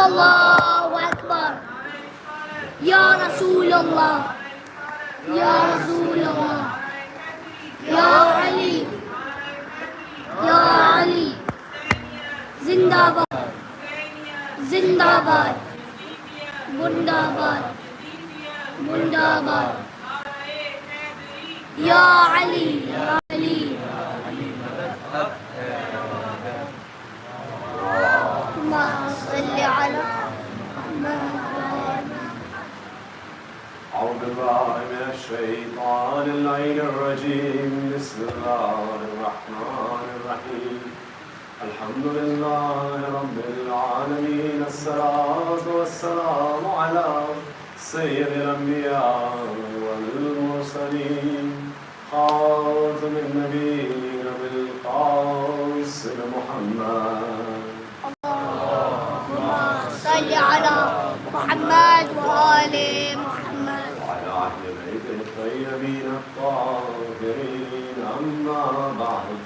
الله أكبر يا رسول الله يا رسول الله يا علي يا علي زنداباد زنداباد मुर्दाबाद मुर्दाबाद या अली या Ali أعوذ بالله من الشيطان اللعين الرجيم بسم الله الرحمن الرحيم الحمد لله رب العالمين الصلاة والسلام على سيد الأنبياء والمرسلين خاتم النبيين بالقاسم محمد اللهم صل على محمد وآل محمد وعلى أهل بيته الطيبين الطاهرين أما بعد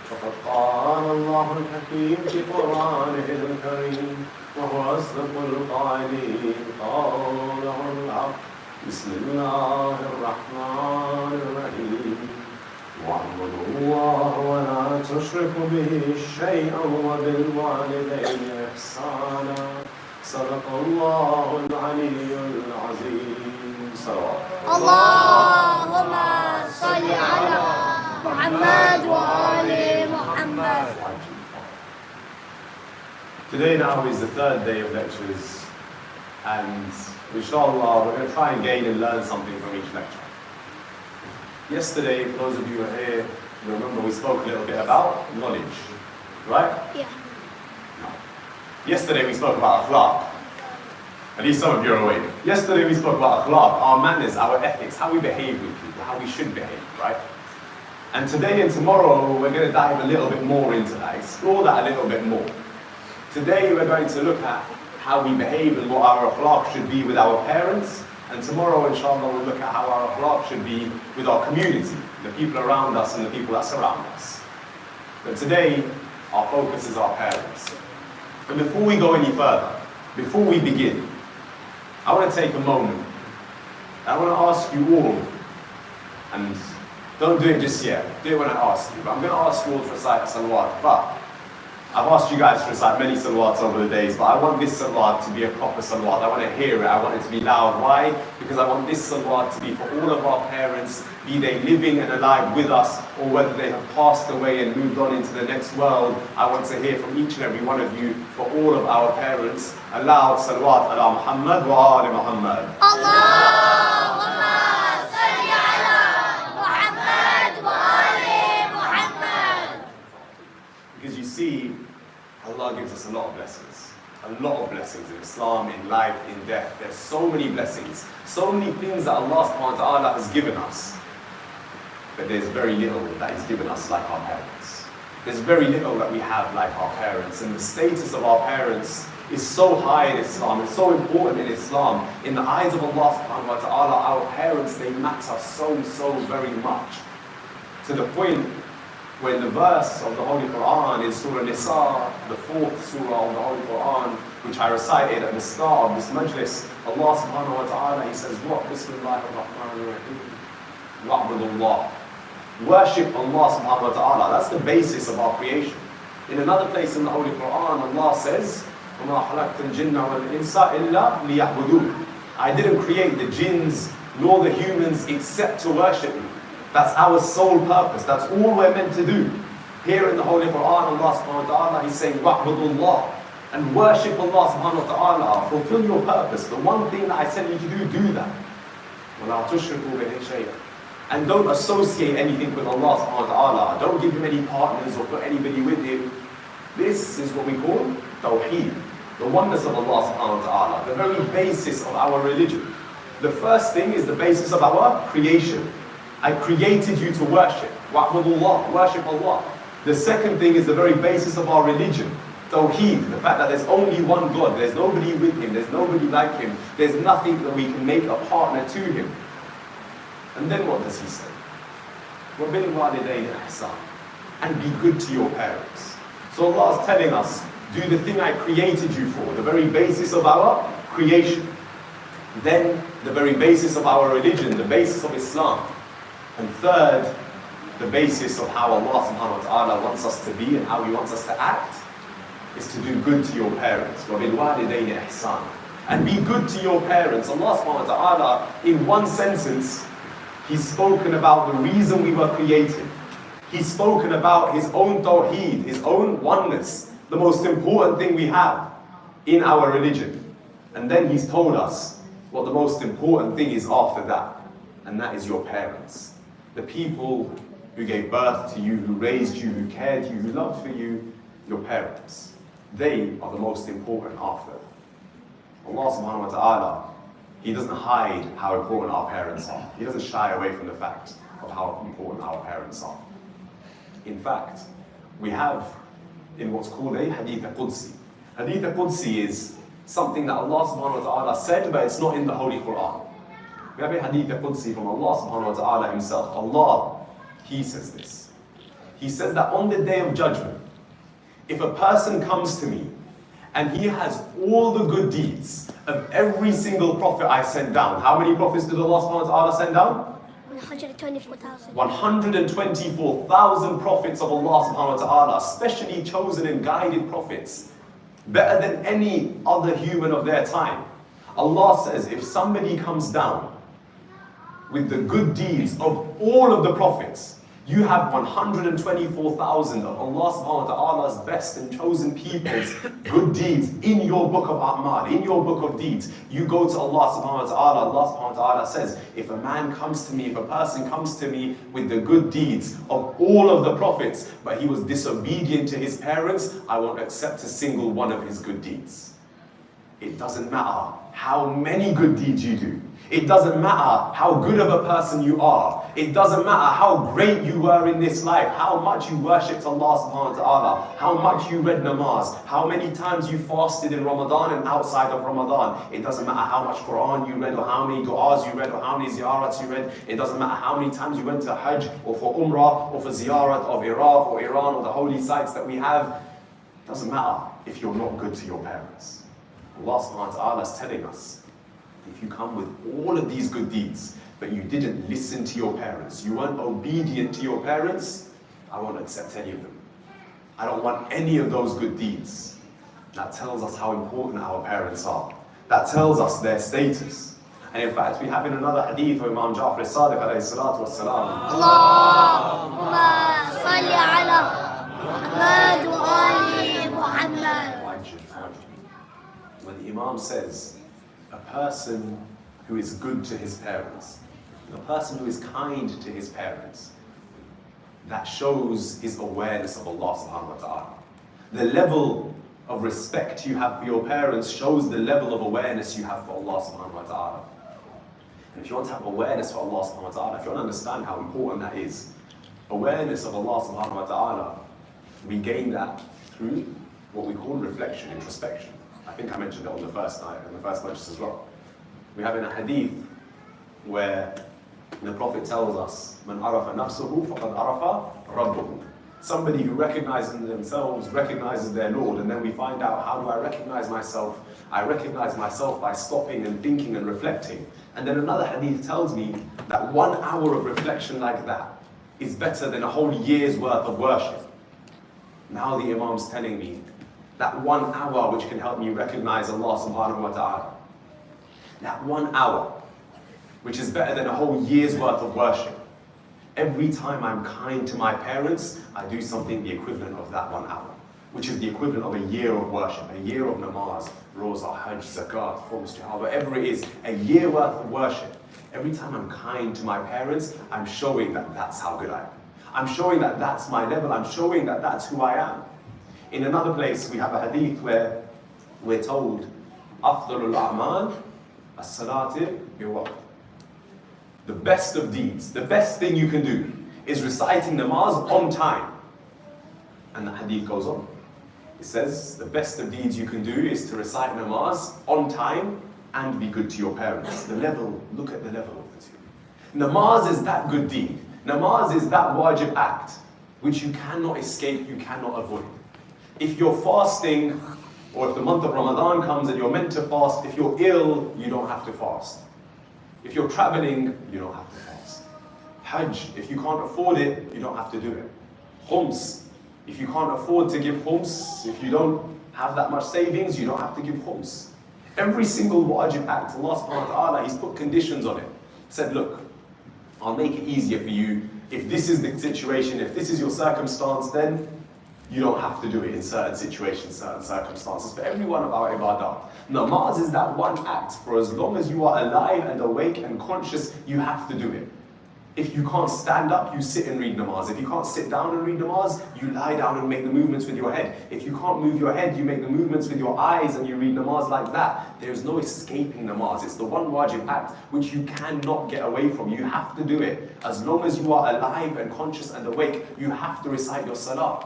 فقد قال الله الحكيم في قرآنه الكريم وهو أصدق القائلين قوله الحق بسم الله الرحمن الرحيم واعبدوا الله ولا تشركوا به شيئا وبالوالدين إحسانا صدق الله العلي العظيم صلوات اللهم صل على محمد وآل محمد. Today now is the third day of lectures, and inshallah we're going to try and gain and learn something from each lecture. Yesterday, for those of you who are here, you remember we spoke a little bit about knowledge, right? Yeah. No. Yesterday we spoke about akhlaq. At least some of you are awake. Yesterday we spoke about akhlaq, our manners, our ethics, how we behave with people, how we should behave, right? And today and tomorrow we're going to dive a little bit more into that, explore that a little bit more. Today we're going to look at how we behave and what our akhlaq should be with our parents, and tomorrow inshallah we'll look at how our akhlaq should be with our community, the people around us and the people that surround us. But today our focus is our parents. And before we go any further, before we begin, I want to take a moment. I want to ask you all, and don't do it just yet, do it when I ask you, but I'm going to ask you all to recite salawat. But I've asked you guys to recite many salawats over the days, but I want this salawat to be a proper salawat. I want to hear it, I want it to be loud. Why? Because I want this salawat to be for all of our parents, be they living and alive with us, or whether they have passed away and moved on into the next world. I want to hear from each and every one of you, for all of our parents, a loud salawat ala Muhammad wa ali Muhammad. Allahumma salli ala Muhammad wa ali Muhammad. Because you see, Allah gives us a lot of blessings. A lot of blessings in Islam, in life, in death. There's so many blessings. So many things that Allah subhanahu wa ta'ala has given us. But there's very little that He's given us like our parents. There's very little that we have like our parents. And the status of our parents is so high in Islam. It's so important in Islam. In the eyes of Allah subhanahu wa ta'ala, our parents, they matter so very much. To the point when the verse of the Holy Quran in Surah Nisa, the 4th surah of the Holy Quran, which I recited at the start of this majlis, Allah subhanahu wa ta'ala, He says, what? Bismillah ar-Rahman ar-Rahim. Wa'budullah. Worship Allah subhanahu wa ta'ala. That's the basis of our creation. In another place in the Holy Quran, Allah says, وَمَا خَلَقْتَ الْجِنَّ وَالْإِنسَ إِلَّا لِيَعْبُدُونَ. I didn't create the jinns nor the humans except to worship me. That's our sole purpose. That's all we're meant to do. Here in the Holy Quran, Allah subhanahu wa ta'ala, He's saying, wa'budullah. And worship Allah subhanahu wa ta'ala. Fulfill your purpose. The one thing that I sent you to do that. وَلَا تُشْرِكُوا بِهِ شَيْئًا. And don't associate anything with Allah subhanahu wa ta'ala. Don't give Him any partners or put anybody with Him. This is what we call tawheed. The oneness of Allah subhanahu wa ta'ala. The very basis of our religion. The first thing is the basis of our creation. I created you to worship. Wa'budullah, worship Allah. The second thing is the very basis of our religion. Tawheed, the fact that there's only one God. There's nobody with Him. There's nobody like Him. There's nothing that we can make a partner to Him. And then what does He say? وَبِالْوَالِدَيْنِ إِحْسَانًا. And be good to your parents. So Allah is telling us, do the thing I created you for, the very basis of our creation. Then the very basis of our religion, the basis of Islam. And third, the basis of how Allah subhanahu wa ta'ala wants us to be and how He wants us to act is to do good to your parents. وَبِالْوَالِدَيْنِ إِحْسَانًا. And be good to your parents. Allah subhanahu wa ta'ala, in one sentence, He's spoken about the reason we were created. He's spoken about His own tawheed, His own oneness, the most important thing we have in our religion. And then He's told us what the most important thing is after that. And that is your parents. The people who gave birth to you, who raised you, who cared you, who loved for you, your parents. They are the most important after. Allah subhanahu wa ta'ala, He doesn't hide how important our parents are. He doesn't shy away from the fact of how important our parents are. In fact, we have in what's called a Hadith Qudsi. Hadith Qudsi is something that Allah subhanahu wa ta'ala said, but it's not in the Holy Quran. We have a Hadith Qudsi from Allah subhanahu wa ta'ala Himself. Allah, He says this. He says that on the Day of Judgment, if a person comes to me and he has all the good deeds of every single prophet I sent down. How many prophets did Allah subhanahu wa ta'ala send down? 124,000. 124,000 prophets of Allah subhanahu wa ta'ala, specially chosen and guided prophets, better than any other human of their time. Allah says, if somebody comes down with the good deeds of all of the prophets, you have 124,000 of Allah subhanahu wa ta'ala's best and chosen people's good deeds in your book of A'mal, in your book of deeds. You go to Allah subhanahu wa ta'ala, Allah subhanahu wa ta'ala says, if a man comes to me, if a person comes to me with the good deeds of all of the prophets, but he was disobedient to his parents, I won't accept a single one of his good deeds. It doesn't matter how many good deeds you do. It doesn't matter how good of a person you are. It doesn't matter how great you were in this life, how much you worshipped Allah subhanahu wa ta'ala, how much you read namaz, how many times you fasted in Ramadan and outside of Ramadan. It doesn't matter how much Quran you read or how many du'as you read or how many ziyarats you read. It doesn't matter how many times you went to Hajj or for Umrah or for ziyarat of Iraq or Iran or the holy sites that we have. It doesn't matter if you're not good to your parents. Allah subhanahu wa ta'ala is telling us, if you come with all of these good deeds, but you didn't listen to your parents, you weren't obedient to your parents, I won't accept any of them. I don't want any of those good deeds. That tells us how important our parents are. That tells us their status. And in fact, we have in another hadith of Imam Ja'far as-Sadiq alayhi salatu wassalam. Allahumma salli ala Muhammad wa ali Muhammad. When the Imam says, a person who is good to his parents, a person who is kind to his parents, that shows his awareness of Allah subhanahu wa ta'ala. The level of respect you have for your parents shows the level of awareness you have for Allah subhanahu wa ta'ala. And if you want to have awareness for Allah subhanahu wa ta'ala, if you want to understand how important that is, awareness of Allah subhanahu wa ta'ala, we gain that through what we call reflection, introspection. I think I mentioned it on the first night, in the first majlis as well. We have in a hadith where the Prophet tells us, "Man arafa nafsuhu faqad arafa rabbuhu." Somebody who recognizes themselves, recognizes their Lord, and then we find out, how do I recognize myself? I recognize myself by stopping and thinking and reflecting. And then another hadith tells me that 1 hour of reflection like that is better than a whole year's worth of worship. Now the Imam's telling me that 1 hour which can help me recognize Allah subhanahu wa ta'ala. That 1 hour, which is better than a whole year's worth of worship. Every time I'm kind to my parents, I do something the equivalent of that 1 hour, which is the equivalent of a year of worship, a year of namaz, roza, hajj, zakat, khums, jihad, whatever it is, a year worth of worship. Every time I'm kind to my parents, I'm showing that that's how good I am. I'm showing that that's my level. I'm showing that that's who I am. In another place, we have a hadith where we're told, أَفْضَلُ الْأَعْمَالِ الصَّلَاةِ بِوَقْتِ. The best of deeds, the best thing you can do is reciting namaz on time. And the hadith goes on. It says, the best of deeds you can do is to recite namaz on time and be good to your parents. The level, look at the level of the two. Namaz is that good deed. Namaz is that wajib act, which you cannot escape, you cannot avoid. If you're fasting, or if the month of Ramadan comes and you're meant to fast, if you're ill, you don't have to fast. If you're traveling, you don't have to fast. Hajj, if you can't afford it, you don't have to do it. Khums, if you can't afford to give khums, if you don't have that much savings, you don't have to give khums. Every single wajib act, Allah subhanahu wa ta'ala, He's put conditions on it. Said, look, I'll make it easier for you. If this is the situation, if this is your circumstance, then you don't have to do it in certain situations, certain circumstances. For every one of our ibadah. Namaz is that one act. For as long as you are alive and awake and conscious, you have to do it. If you can't stand up, you sit and read namaz. If you can't sit down and read namaz, you lie down and make the movements with your head. If you can't move your head, you make the movements with your eyes and you read namaz like that. There's no escaping namaz. It's the one wajib act which you cannot get away from. You have to do it. As long as you are alive and conscious and awake, you have to recite your salah.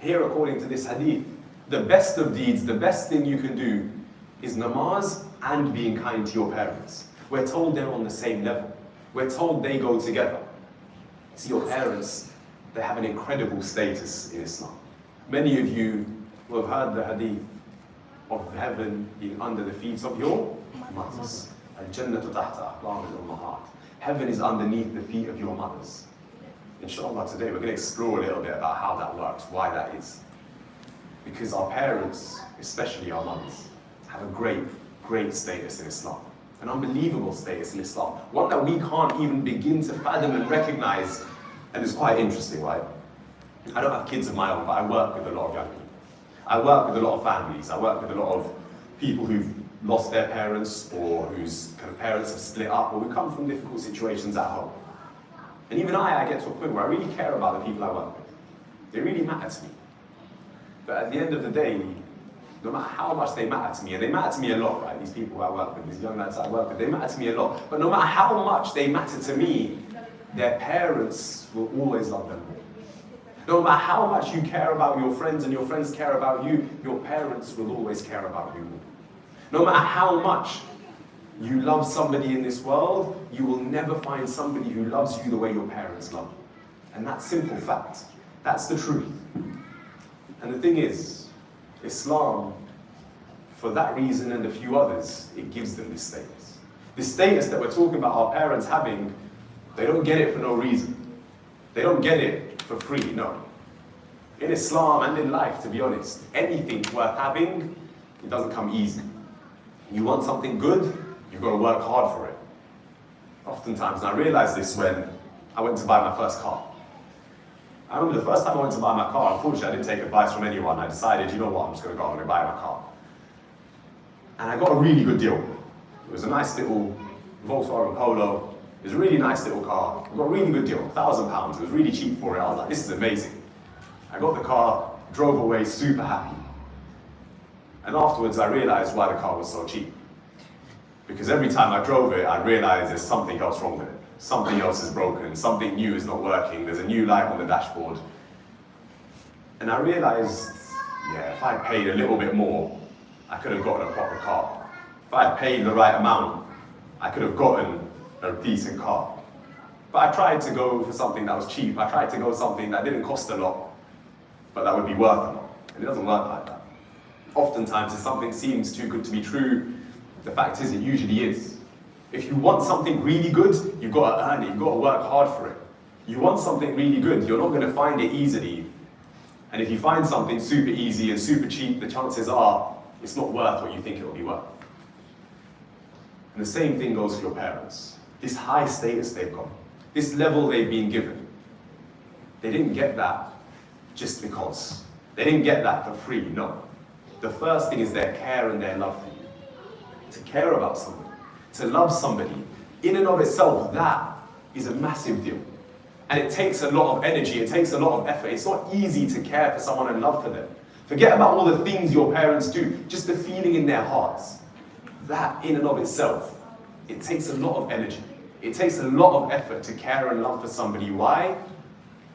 Here, according to this hadith, the best of deeds, the best thing you can do is namaz and being kind to your parents. We're told they're on the same level. We're told they go together. See, your parents, they have an incredible status in Islam. Many of you will have heard the hadith of heaven being under the feet of your mothers. Al-Jannatu tahta aqdam al-ummahat. Heaven is underneath the feet of your mothers. Inshallah, today we're going to explore a little bit about how that works, why that is. Because our parents, especially our mothers, have a great, great status in Islam. An unbelievable status in Islam. One that we can't even begin to fathom and recognize. And it's quite interesting, right? I don't have kids of my own, but I work with a lot of young people. I work with a lot of families. I work with a lot of people who've lost their parents or whose kind of parents have split up or who come from difficult situations at home. And even I get to a point where I really care about the people I work with. They really matter to me. But at the end of the day, no matter how much they matter to me, and they matter to me a lot, right? These people I work with, these young lads I work with, they matter to me a lot. But no matter how much they matter to me, their parents will always love them more. No matter how much you care about your friends and your friends care about you, your parents will always care about you more. No matter how much you love somebody in this world, you will never find somebody who loves you the way your parents love you. And that's simple fact. That's the truth. And the thing is, Islam, for that reason and a few others, it gives them this status. This status that we're talking about our parents having, they don't get it for no reason. They don't get it for free, no. In Islam and in life, to be honest, anything worth having, it doesn't come easy. You want something good, you've got to work hard for it. Oftentimes, and I realized this when I went to buy my first car. I remember the first time I went to buy my car, unfortunately I didn't take advice from anyone. I decided, you know what, I'm just going to go and buy my car. And I got a really good deal. It was a nice little Volkswagen Polo. It was a really nice little car. I got a really good deal, £1,000. It was really cheap for it. I was like, this is amazing. I got the car, drove away super happy. And afterwards I realized why the car was so cheap. Because every time I drove it, I realized there's something else wrong with it. Something else is broken, something new is not working, there's a new light on the dashboard. And I realized, yeah, if I paid a little bit more, I could have gotten a proper car. If I had paid the right amount, I could have gotten a decent car. But I tried to go for something that was cheap. I tried to go something that didn't cost a lot, but that would be worth a lot. And it doesn't work like that. Oftentimes, if something seems too good to be true, the fact is it usually is. If you want something really good, you've got to earn it, you've got to work hard for it. You want something really good, you're not going to find it easily. And if you find something super easy and super cheap, the chances are it's not worth what you think it'll be worth. And the same thing goes for your parents. This high status they've got, this level they've been given, they didn't get that just because. They didn't get that for free, no. The first thing is their care and their love for you. To care about somebody, to love somebody, in and of itself, that is a massive deal. And it takes a lot of energy, it takes a lot of effort. It's not easy to care for someone and love for them. Forget about all the things your parents do, just the feeling in their hearts. That in and of itself, it takes a lot of energy. It takes a lot of effort to care and love for somebody. Why?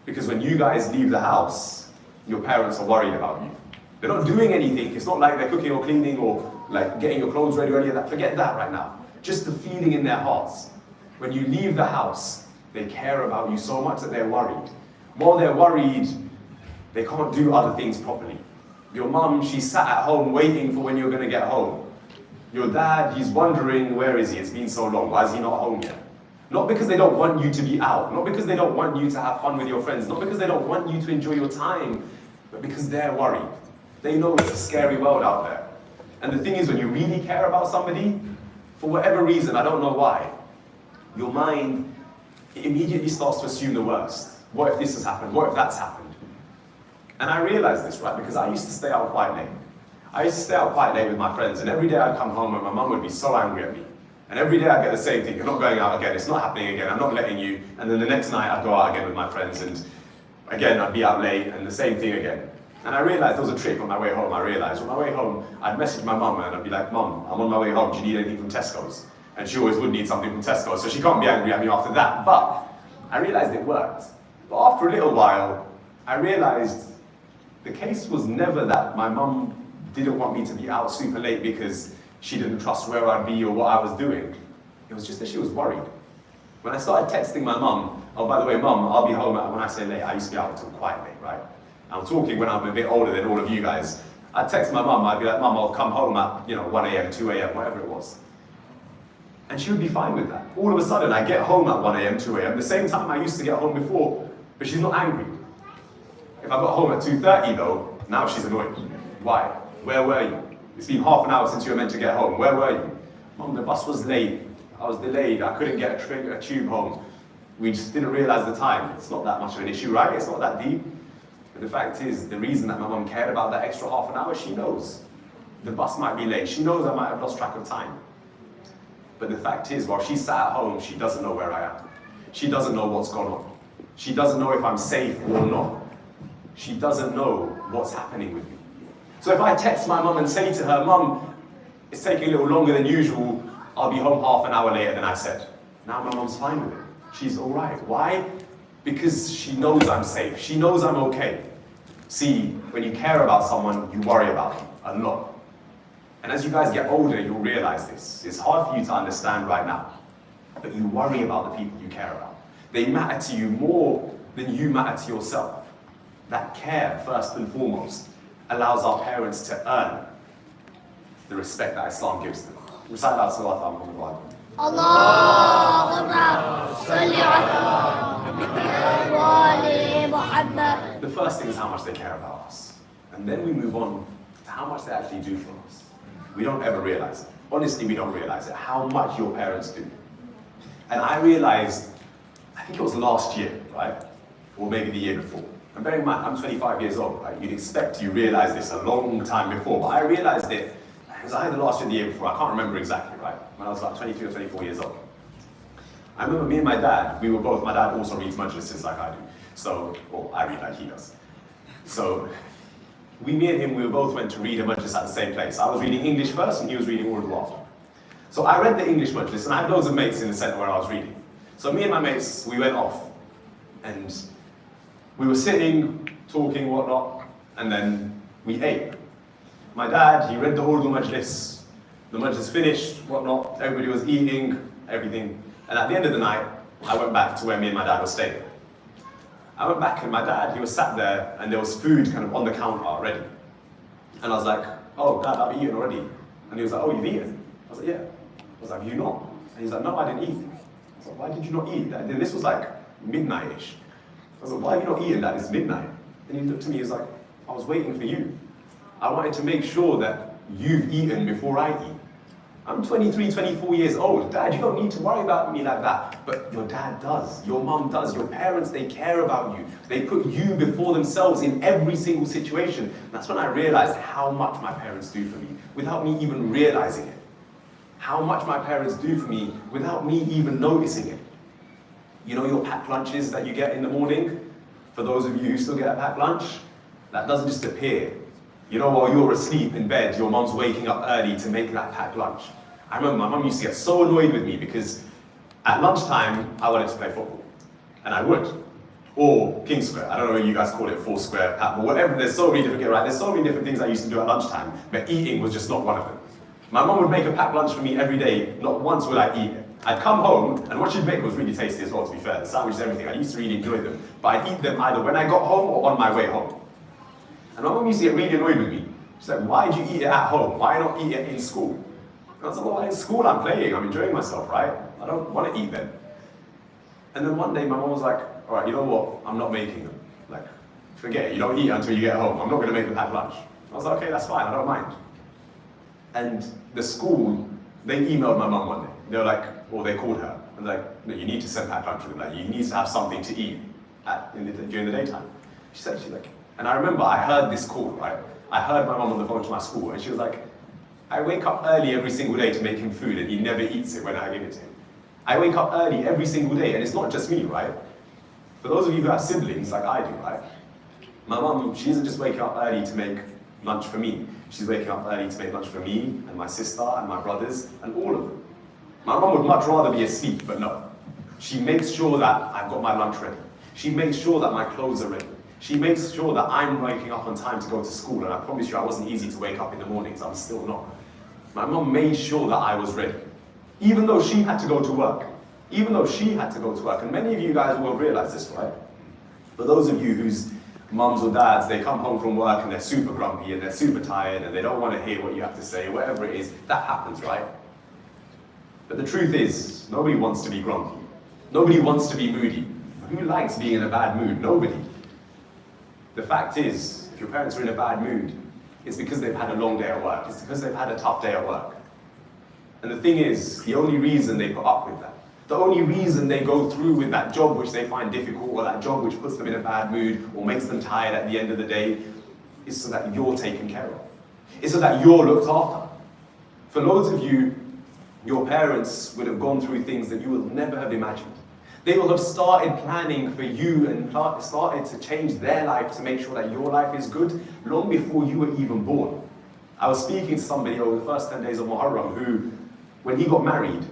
Because when you guys leave the house, your parents are worried about you. They're not doing anything. It's not like they're cooking or cleaning or like getting your clothes ready or any of that. Forget that right now. Just the feeling in their hearts. When you leave the house, they care about you so much that they're worried. While they're worried, They can't do other things properly. Your mum, she sat at home waiting for when you're going to get home. Your dad, he's wondering, where is he? It's been so long. Why is he not home yet? Not because they don't want you to be out. Not because they don't want you to have fun with your friends. Not because they don't want you to enjoy your time. But because they're worried. They know it's a scary world out there. And the thing is, when you really care about somebody, for whatever reason, I don't know why, your mind immediately starts to assume the worst. What if this has happened? What if that's happened? And I realized this, right? Because I used to stay out quite late. I used to stay out quite late with my friends, and every day I'd come home and my mum would be so angry at me. And every day I'd get the same thing: you're not going out again, it's not happening again, I'm not letting you. And then the next night I'd go out again with my friends, and again I'd be out late, and the same thing again. And I realized there was a trick on my way home. I realized on my way home, I'd message my mum and I'd be like, "Mum, I'm on my way home, do you need anything from Tesco's?" And she always would need something from Tesco's, so she can't be angry at me after that. But I realized it worked. But after a little while, I realized the case was never that my mum didn't want me to be out super late because she didn't trust where I'd be or what I was doing. It was just that she was worried. When I started texting my mum, "Oh, by the way, Mum, I'll be home," when I say late, I used to be out until quite late, right? I'm talking when I'm a bit older than all of you guys. I'd text my mum, I'd be like, "Mum, I'll come home at 1 a.m., 2 a.m., whatever it was." And she would be fine with that. All of a sudden, I get home at 1 a.m., 2 a.m., the same time I used to get home before, but she's not angry. If I got home at 2:30 though, now she's annoyed. Why? Where were you? It's been half an hour since you were meant to get home. Where were you? "Mum, the bus was late. I was delayed. I couldn't get a tube home. We just didn't realize the time." It's not that much of an issue, right? It's not that deep. But the fact is, the reason that my mum cared about that extra half an hour, she knows. The bus might be late. She knows I might have lost track of time. But the fact is, while she's sat at home, she doesn't know where I am. She doesn't know what's gone on. She doesn't know if I'm safe or not. She doesn't know what's happening with me. So if I text my mum and say to her, "Mum, it's taking a little longer than usual, I'll be home half an hour later than I said." Now my mum's fine with it. She's all right. Why? Because she knows I'm safe. She knows I'm okay. See, when you care about someone, you worry about them a lot. And as you guys get older, you'll realize this. It's hard for you to understand right now, but you worry about the people you care about. They matter to you more than you matter to yourself. That care, first and foremost, allows our parents to earn the respect that Islam gives them. Recite that salat al Muhammad. Allahumma salli ala wali Muhammad. The first thing is how much they care about us. And then we move on to how much they actually do for us. We don't ever realize it. Honestly, we don't realize it, how much your parents do. And I realized, I think it was last year, right? Or maybe the year before. And bear in mind, I'm 25 years old, right? You'd expect you realize this a long time before, but I realized it was either last year or the year before, I can't remember exactly, right? When I was like 22 or 24 years old. I remember me and my dad, my dad also reads majlises like I do. So, well, I read like he does. So, me and him, we both went to read a majlis at the same place. I was reading English first and he was reading Urdu after. So I read the English majlis and I had loads of mates in the centre where I was reading. So me and my mates, we went off and we were sitting, talking, whatnot, and then we ate. My dad, he read the Urdu majlis. The majlis finished, whatnot, everybody was eating, everything. And at the end of the night, I went back to where me and my dad were staying. I went back and my dad, he was sat there and there was food kind of on the counter already. And I was like, "Oh, Dad, I've eaten already." And he was like, "Oh, you've eaten?" I was like, "Yeah." I was like, "Have you not?" And he's like, "No, I didn't eat." I was like, "Why did you not eat?" And then this was like midnight-ish. I was like, "Why have you not eaten, Dad? It's midnight." And he looked at me, he was like, "I was waiting for you. I wanted to make sure that you've eaten before I eat. I'm 23, 24 years old. Dad, you don't need to worry about me like that." But your dad does, your mum does, your parents, they care about you. They put you before themselves in every single situation. That's when I realized how much my parents do for me without me even realizing it. How much my parents do for me without me even noticing it. You know your packed lunches that you get in the morning? For those of you who still get a packed lunch, that doesn't just appear. You know, while you're asleep in bed, your mum's waking up early to make that packed lunch. I remember my mum used to get so annoyed with me because at lunchtime, I wanted to play football. And I would. Or King Square. I don't know what you guys call it, Four Square, but whatever. There's so many different, right? There's so many different things I used to do at lunchtime, but eating was just not one of them. My mum would make a packed lunch for me every day. Not once would I eat it. I'd come home, and what she'd make was really tasty as well, to be fair. The sandwiches, everything. I used to really enjoy them. But I'd eat them either when I got home or on my way home. And my mum used to get really annoyed with me. She's like, why do you eat it at home? Why not eat it in school? And I was like, well, in school I'm playing, I'm enjoying myself, right? I don't want to eat then. And then one day my mum was like, all right, you know what? I'm not making them. Like, forget it, you don't eat until you get home. I'm not going to make them at lunch. I was like, okay, that's fine, I don't mind. And the school, they emailed my mum one day. They were like, or they called her. And like, no, you need to send packed lunch for them. Like, you need to have something to eat during the daytime. She's like, and I remember I heard this call, right? I heard my mum on the phone to my school, and she was like, I wake up early every single day to make him food, and he never eats it when I give it to him. I wake up early every single day, and it's not just me, right? For those of you who have siblings, like I do, right? My mum, she isn't just waking up early to make lunch for me. She's waking up early to make lunch for me, and my sister, and my brothers, and all of them. My mum would much rather be asleep, but no. She makes sure that I've got my lunch ready. She makes sure that my clothes are ready. She makes sure that I'm waking up on time to go to school, and I promise you I wasn't easy to wake up in the mornings, I'm still not. My mum made sure that I was ready. Even though she had to go to work. Even though she had to go to work. And many of you guys will realize this, right? For those of you whose mums or dads, they come home from work and they're super grumpy and they're super tired and they don't want to hear what you have to say, whatever it is, that happens, right? But the truth is, nobody wants to be grumpy. Nobody wants to be moody. Who likes being in a bad mood? Nobody. The fact is, if your parents are in a bad mood, it's because they've had a long day at work. It's because they've had a tough day at work. And the thing is, the only reason they put up with that, the only reason they go through with that job which they find difficult, or that job which puts them in a bad mood, or makes them tired at the end of the day, is so that you're taken care of. It's so that you're looked after. For loads of you, your parents would have gone through things that you will never have imagined. They will have started planning for you and started to change their life to make sure that your life is good long before you were even born. I was speaking to somebody over the first 10 days of Muharram who, when he got married,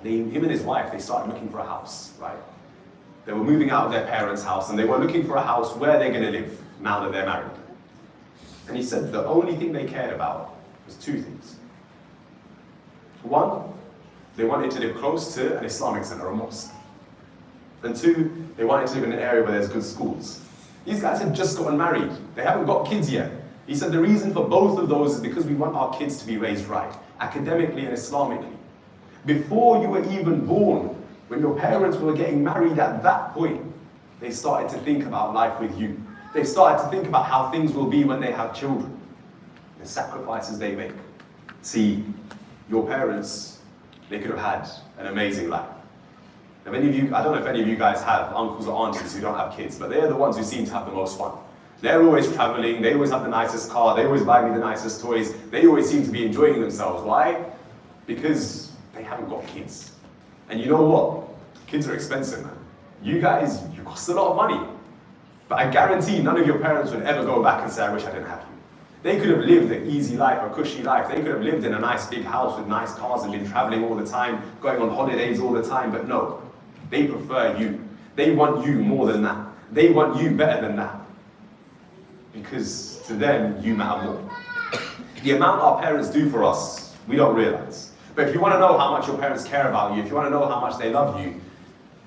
him and his wife, they started looking for a house, right? They were moving out of their parents' house and they were looking for a house where they're going to live now that they're married. And he said the only thing they cared about was two things. One, they wanted to live close to an Islamic center, a mosque. And two, they wanted to live in an area where there's good schools. These guys had just gotten married. They haven't got kids yet. He said the reason for both of those is because we want our kids to be raised right, academically and Islamically. Before you were even born, when your parents were getting married at that point, they started to think about life with you. They started to think about how things will be when they have children, the sacrifices they make. See, your parents, they could have had an amazing life. Now, many of you, I don't know if any of you guys have uncles or aunties who don't have kids, but they're the ones who seem to have the most fun. They're always traveling, they always have the nicest car, they always buy me the nicest toys, they always seem to be enjoying themselves. Why? Because they haven't got kids. And you know what? Kids are expensive, man. You guys, you cost a lot of money. But I guarantee none of your parents would ever go back and say, I wish I didn't have you. They could have lived an easy life, a cushy life. They could have lived in a nice big house with nice cars and been traveling all the time, going on holidays all the time, but no. They prefer you. They want you more than that. They want you better than that. Because to them, you matter more. The amount our parents do for us, we don't realize. But if you want to know how much your parents care about you, if you want to know how much they love you,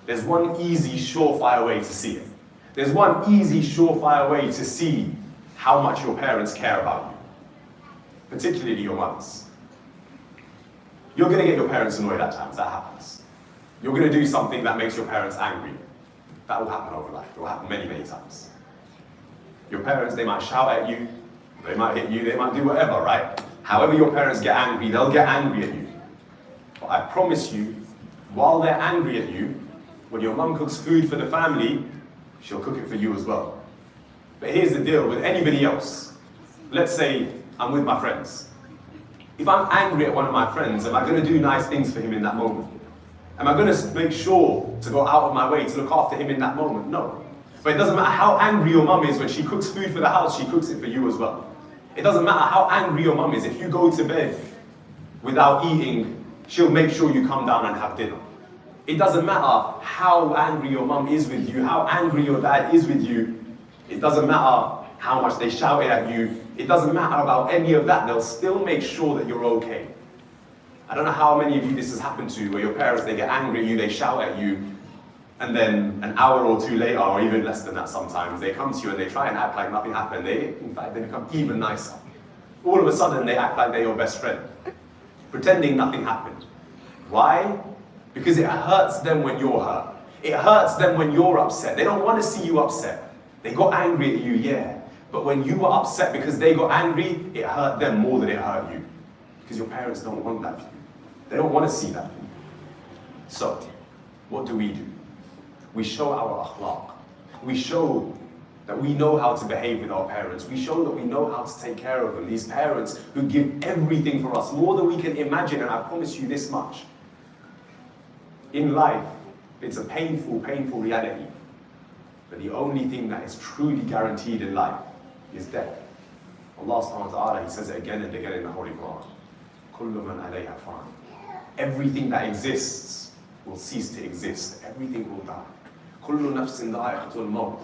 there's one easy, surefire way to see it. There's one easy, surefire way to see how much your parents care about you. Particularly your mothers. You're going to get your parents annoyed at times, that happens. You're going to do something that makes your parents angry. That will happen over life. It will happen many, many times. Your parents, they might shout at you, they might hit you, they might do whatever, right? However your parents get angry, they'll get angry at you. But I promise you, while they're angry at you, when your mum cooks food for the family, she'll cook it for you as well. But here's the deal with anybody else. Let's say I'm with my friends. If I'm angry at one of my friends, am I going to do nice things for him in that moment? Am I going to make sure to go out of my way to look after him in that moment? No. But it doesn't matter how angry your mum is when she cooks food for the house, she cooks it for you as well. It doesn't matter how angry your mum is. If you go to bed without eating, she'll make sure you come down and have dinner. It doesn't matter how angry your mum is with you, how angry your dad is with you. It doesn't matter how much they shouted at you. It doesn't matter about any of that. They'll still make sure that you're okay. I don't know how many of you this has happened to, where your parents, they get angry at you, they shout at you, And then an hour or two later, or even less than that sometimes, they come to you and they try and act like nothing happened. In fact, they become even nicer. All of a sudden, they act like they're your best friend, pretending nothing happened. Why? Because it hurts them when you're hurt. It hurts them when you're upset. They don't want to see you upset. They got angry at you, yeah. But when you were upset because they got angry, it hurt them more than it hurt you. Because your parents don't want that for you. They don't want to see that for you. So, what do? We show our akhlaq. We show that we know how to behave with our parents. We show that we know how to take care of them. These parents who give everything for us, more than we can imagine, and I promise you this much. In life, it's a painful, painful reality. But the only thing that is truly guaranteed in life is death. Allah subhanahu wa ta'ala, He says it again and again in the Holy Quran. Kullu man alayha fan. Everything that exists will cease to exist. Everything will die. Kullu nafsin dha'iqatul maut.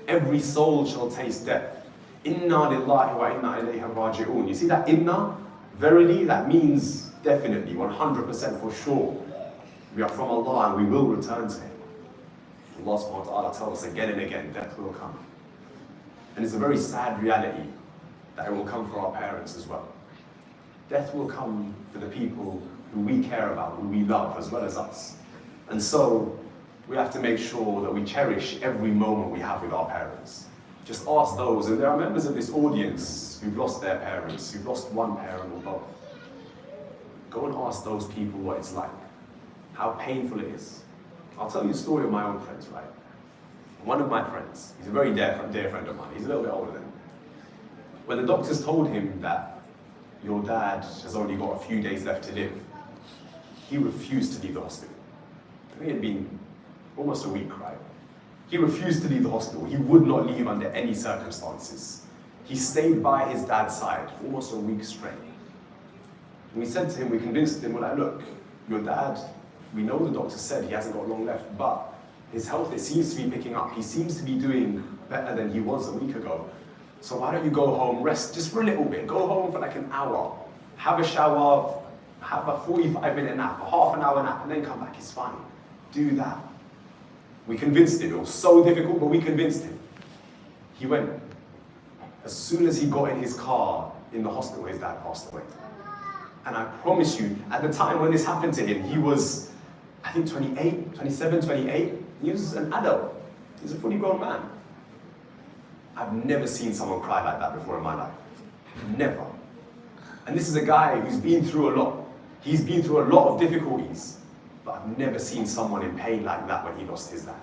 Every soul shall taste death. Inna lillahi wa inna ilayhi raji'un. You see that inna? Verily, that means definitely, 100% for sure. We are from Allah and we will return to Him. Allah subhanahu wa ta'ala tells us again and again, death will come. And it's a very sad reality that it will come for our parents as well. Death will come for the people who we care about, who we love, as well as us. And so, we have to make sure that we cherish every moment we have with our parents. Just ask those, and there are members of this audience who've lost their parents, who've lost one parent or both. Go and ask those people what it's like, how painful it is. I'll tell you a story of my own friends, right? One of my friends, he's a very dear friend of mine, he's a little bit older than me. When the doctors told him that your dad has only got a few days left to live, he refused to leave the hospital. I think it had been almost a week, right? He refused to leave the hospital. He would not leave under any circumstances. He stayed by his dad's side for almost a week straight. And we said to him, we convinced him, we're like, look, your dad, we know the doctor said he hasn't got long left, but his health, it seems to be picking up. He seems to be doing better than he was a week ago. So why don't you go home, rest just for a little bit. Go home for like an hour, have a shower, have a 45-minute nap, a half an hour nap, and then come back, it's fine. Do that. We convinced him. It was so difficult, but we convinced him. He went. As soon as he got in his car in the hospital, his dad passed away. And I promise you, at the time when this happened to him, he was, I think 27, 28. He was an adult. He's a fully grown man. I've never seen someone cry like that before in my life. Never. And this is a guy who's been through a lot. He's been through a lot of difficulties. But I've never seen someone in pain like that when he lost his dad.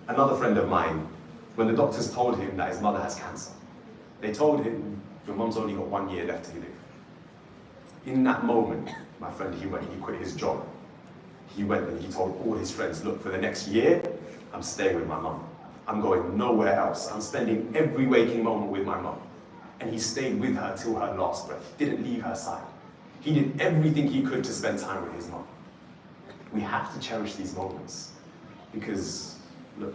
Another friend of mine, when the doctors told him that his mother has cancer, they told him, your mum's only got 1 year left to live. In that moment, my friend, he quit his job. He went and he told all his friends, look, for the next year, I'm staying with my mum. I'm going nowhere else. I'm spending every waking moment with my mum. And he stayed with her till her last breath. He didn't leave her side. He did everything he could to spend time with his mum. We have to cherish these moments because, look,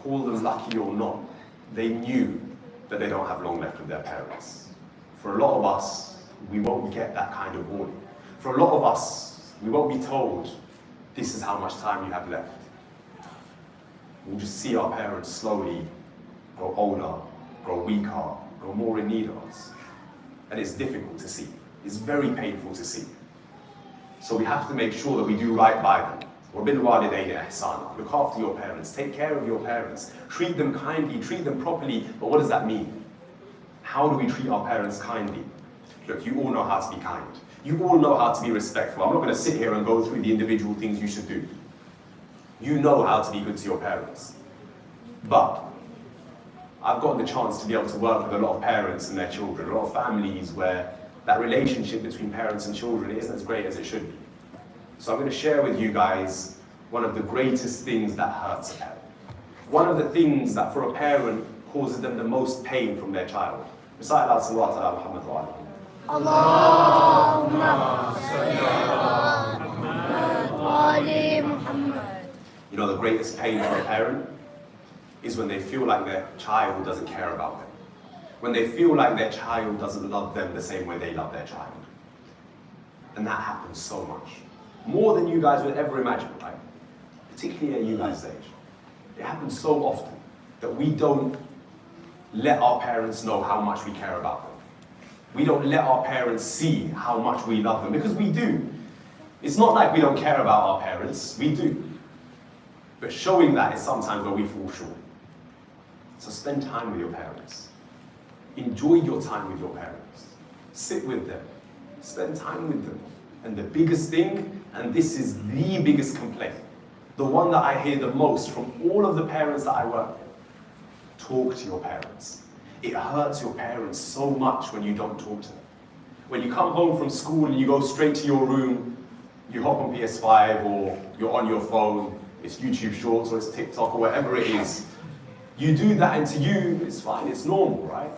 call them lucky or not, they knew that they don't have long left with their parents. For a lot of us, we won't get that kind of warning. For a lot of us, we won't be told, this is how much time you have left. We'll just see our parents slowly grow older, grow weaker, grow more in need of us. And it's difficult to see. It's very painful to see. So we have to make sure that we do right by them. وَبِالْوَالِدَيْنِ إِحْسَانًا. Look after your parents, take care of your parents, treat them kindly, treat them properly. But what does that mean? How do we treat our parents kindly? Look, you all know how to be kind. You all know how to be respectful. I'm not going to sit here and go through the individual things you should do. You know how to be good to your parents. But I've gotten the chance to be able to work with a lot of parents and their children, a lot of families where that relationship between parents and children isn't as great as it should be. So I'm going to share with you guys one of the greatest things that hurts a parent. One of the things that for a parent causes them the most pain from their child. Recite Allah sallallahu ala Muhammad wa ala. Allahumma salli ala Muhammad wa ali Muhammad. You know, the greatest pain for a parent is when they feel like their child doesn't care about them. When they feel like their child doesn't love them the same way they love their child. And that happens so much. More than you guys would ever imagine, right? particularly at you guys' age. It happens so often that we don't let our parents know how much we care about them. We don't let our parents see how much we love them, because we do. It's not like we don't care about our parents, we do. But showing that is sometimes where we fall short. So spend time with your parents. Enjoy your time with your parents. Sit with them. Spend time with them. And the biggest thing, and this is the biggest complaint, the one that I hear the most from all of the parents that I work with, talk to your parents. It hurts your parents so much when you don't talk to them. When you come home from school and you go straight to your room, you hop on PS5 or you're on your phone, it's YouTube Shorts or it's TikTok or whatever it is. You do that, and to you, it's fine, it's normal, right?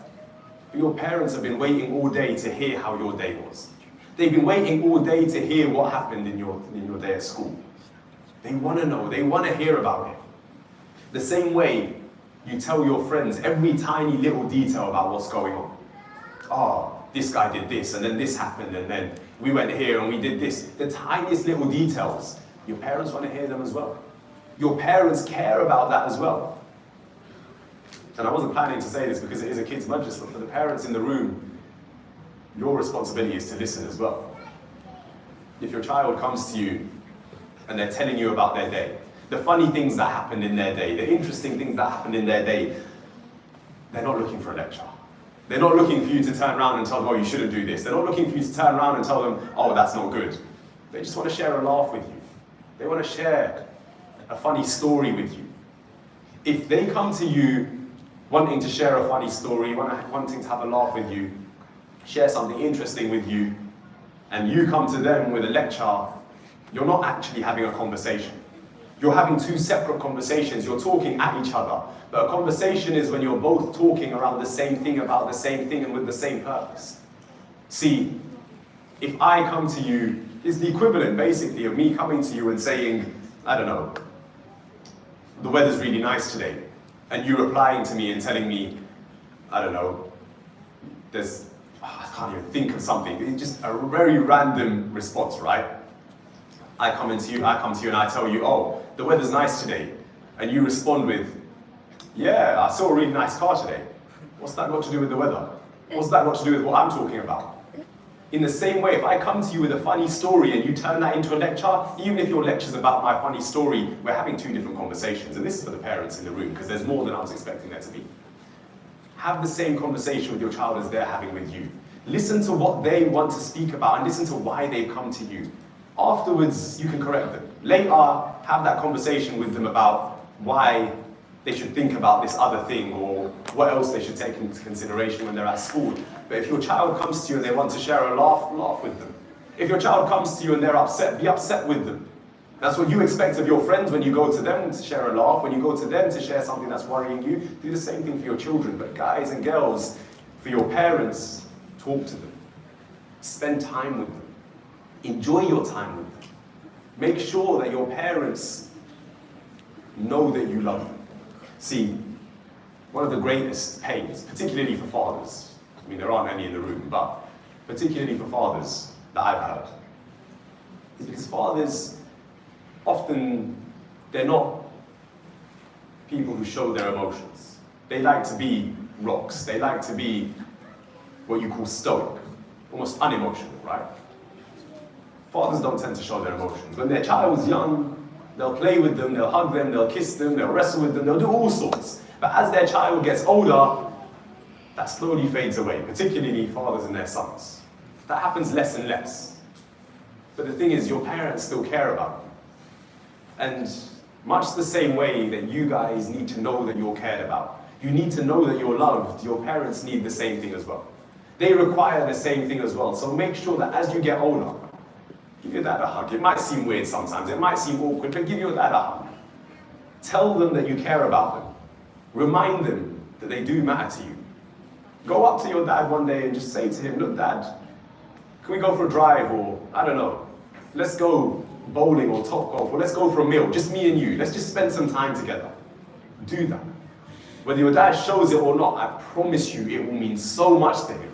But your parents have been waiting all day to hear how your day was. They've been waiting all day to hear what happened in your day at school. They want to know, they want to hear about it. The same way you tell your friends every tiny little detail about what's going on. Oh, this guy did this, and then this happened, and then we went here and we did this. The tiniest little details, your parents want to hear them as well. Your parents care about that as well. And I wasn't planning to say this because it is a kids' majlis, but for the parents in the room, your responsibility is to listen as well. If your child comes to you and they're telling you about their day, the funny things that happened in their day, the interesting things that happened in their day, they're not looking for a lecture. They're not looking for you to turn around and tell them, oh, you shouldn't do this. They're not looking for you to turn around and tell them, oh, that's not good. They just want to share a laugh with you. They want to share a funny story with you. If they come to you wanting to share a funny story, wanting to have a laugh with you, share something interesting with you, and you come to them with a lecture, you're not actually having a conversation. You're having two separate conversations. You're talking at each other. But a conversation is when you're both talking around the same thing, about the same thing, and with the same purpose. See, if I come to you, it's the equivalent, basically, of me coming to you and saying, I don't know, the weather's really nice today. And you replying to me and telling me, I don't know, I can't even think of something. It's just a very random response, right? I come to you and I tell you, oh, the weather's nice today. And you respond with, yeah, I saw a really nice car today. What's that got to do with the weather? What's that got to do with what I'm talking about? In the same way, if I come to you with a funny story and you turn that into a lecture, even if your lecture's about my funny story, we're having two different conversations. And this is for the parents in the room, because there's more than I was expecting there to be. Have the same conversation with your child as they're having with you. Listen to what they want to speak about and listen to why they've come to you. Afterwards, you can correct them. Later, have that conversation with them about why they should think about this other thing or what else they should take into consideration when they're at school. But if your child comes to you and they want to share a laugh, laugh with them. If your child comes to you and they're upset, be upset with them. That's what you expect of your friends when you go to them to share a laugh, when you go to them to share something that's worrying you. Do the same thing for your children. But guys and girls, for your parents, talk to them. Spend time with them. Enjoy your time with them. Make sure that your parents know that you love them. See, one of the greatest pains, particularly for fathers, I mean, there aren't any in the room, but particularly for fathers that I've heard, is because fathers, often, they're not people who show their emotions. They like to be rocks. They like to be what you call stoic, almost unemotional, right? Fathers don't tend to show their emotions. When their child's young, they'll play with them, they'll hug them, they'll kiss them, they'll wrestle with them, they'll do all sorts. But as their child gets older, that slowly fades away, particularly fathers and their sons. That happens less and less. But the thing is, your parents still care about you. And much the same way that you guys need to know that you're cared about, you need to know that you're loved, your parents need the same thing as well. They require the same thing as well. So make sure that as you get older, give your dad a hug. It might seem weird sometimes, it might seem awkward, but give your dad a hug. Tell them that you care about them. Remind them that they do matter to you. Go up to your dad one day and just say to him, look, Dad, can we go for a drive? Or, I don't know, let's go bowling or top golf, or let's go for a meal, just me and you. Let's just spend some time together. Do that. Whether your dad shows it or not, I promise you it will mean so much to him.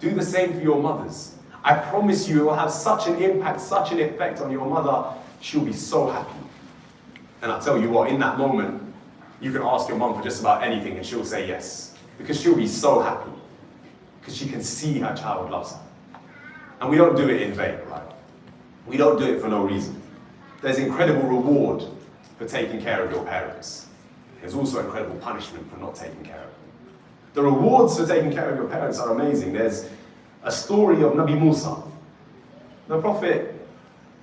Do the same for your mothers. I promise you it will have such an impact, such an effect on your mother, she'll be so happy. And I tell you what, in that moment, you can ask your mum for just about anything and she'll say yes. Because she'll be so happy. Because she can see her child loves her. And we don't do it in vain, right? We don't do it for no reason. There's incredible reward for taking care of your parents. There's also incredible punishment for not taking care of them. The rewards for taking care of your parents are amazing. There's a story of Nabi Musa. The Prophet,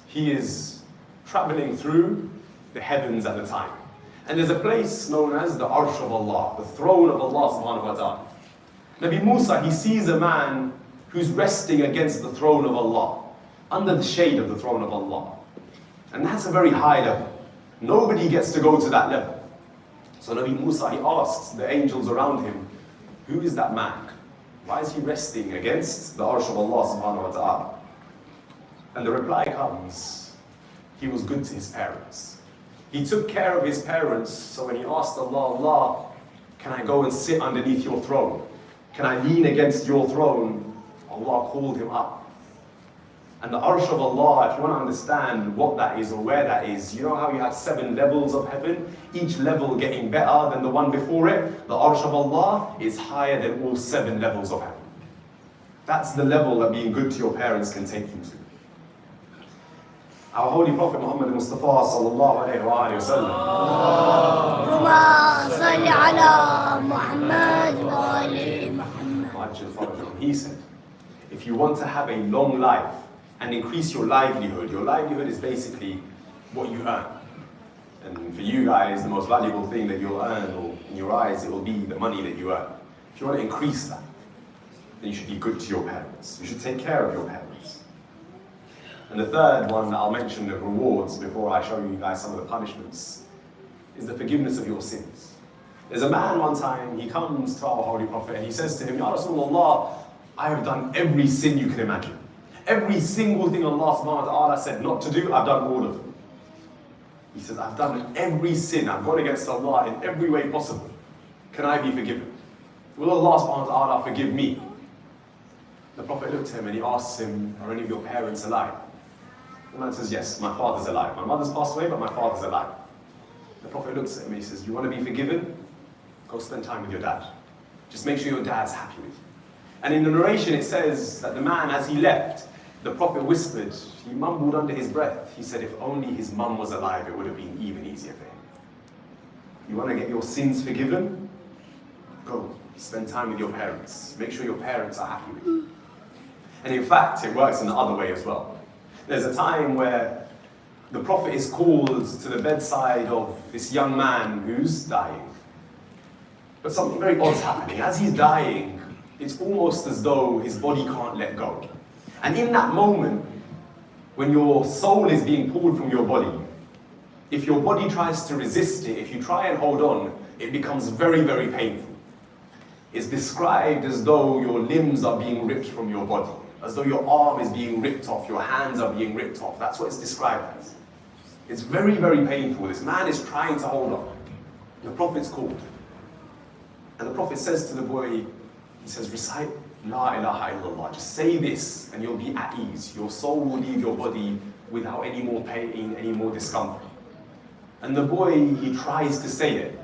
he is traveling through the heavens at the time. And there's a place known as the Arsh of Allah, the throne of Allah subhanahu wa ta'ala. Nabi Musa, he sees a man who's resting against the throne of Allah, under the shade of the throne of Allah. And that's a very high level. Nobody gets to go to that level. So Nabi Musa, he asks the angels around him, who is that man? Why is he resting against the Arsh of Allah subhanahu wa ta'ala? And the reply comes, he was good to his parents. He took care of his parents, so when he asked Allah, Allah, can I go and sit underneath your throne? Can I lean against your throne? Allah called him up. And the Arsh of Allah, if you want to understand what that is or where that is, you know how you have 7 levels of heaven, each level getting better than the one before it? The Arsh of Allah is higher than all 7 levels of heaven. That's the level that being good to your parents can take you to. Our Holy Prophet Muhammad Mustafa sallallahu alayhi wa sallam. He said, if you want to have a long life and increase your livelihood is basically what you earn. And for you guys, the most valuable thing that you'll earn, or in your eyes, it will be the money that you earn. If you want to increase that, then you should be good to your parents. You should take care of your parents. And the third one that I'll mention, the rewards, before I show you guys some of the punishments, is the forgiveness of your sins. There's a man one time, he comes to our Holy Prophet and he says to him, Ya Rasulullah, I have done every sin you can imagine. Every single thing Allah subhanahu wa ta'ala said not to do, I've done all of them. He says, I've done every sin, I've gone against Allah in every way possible. Can I be forgiven? Will Allah subhanahu wa ta'ala forgive me? The Prophet looked at him and he asked him, are any of your parents alive? The man says, yes, my father's alive. My mother's passed away, but my father's alive. The Prophet looks at him and he says, you want to be forgiven? Go spend time with your dad. Just make sure your dad's happy with you. And in the narration it says that the man, as he left, the Prophet whispered, he mumbled under his breath, he said, if only his mum was alive, it would have been even easier for him. You want to get your sins forgiven? Go, spend time with your parents. Make sure your parents are happy with you. And in fact, it works in the other way as well. There's a time where the Prophet is called to the bedside of this young man who's dying. But something very odd's happening. As he's dying, it's almost as though his body can't let go. And in that moment, when your soul is being pulled from your body, if your body tries to resist it, if you try and hold on, it becomes very, very painful. It's described as though your limbs are being ripped from your body, as though your arm is being ripped off, your hands are being ripped off. That's what it's described as. It's very, very painful. This man is trying to hold on. The Prophet's called. And the Prophet says to the boy, he says, recite La ilaha illallah. Just say this and you'll be at ease. Your soul will leave your body without any more pain, any more discomfort. And the boy, he tries to say it.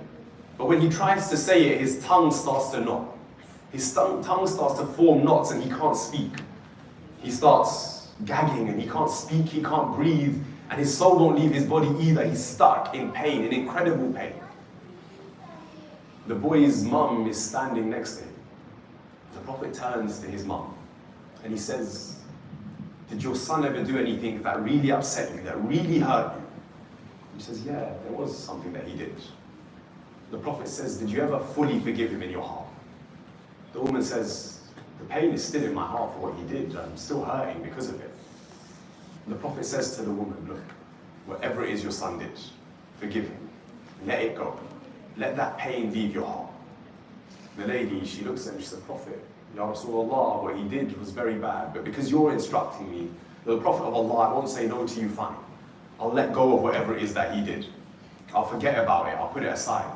But when he tries to say it, his tongue starts to knot. His tongue starts to form knots and he can't speak. He starts gagging and he can't speak, he can't breathe, and his soul won't leave his body either. He's stuck in pain, in incredible pain. The boy's mum is standing next to him. The Prophet turns to his mum and he says, did your son ever do anything that really upset you, that really hurt you? He says, yeah, there was something that he did. The Prophet says, did you ever fully forgive him in your heart? The woman says, the pain is still in my heart for what he did. I'm still hurting because of it. And the Prophet says to the woman, look, whatever it is your son did, forgive him. Let it go. Let that pain leave your heart. The lady, she looks at him, she said, Prophet, Ya Rasulullah, what he did was very bad, but because you're instructing me, the Prophet of Allah, I won't say no to you, fine. I'll let go of whatever it is that he did. I'll forget about it, I'll put it aside.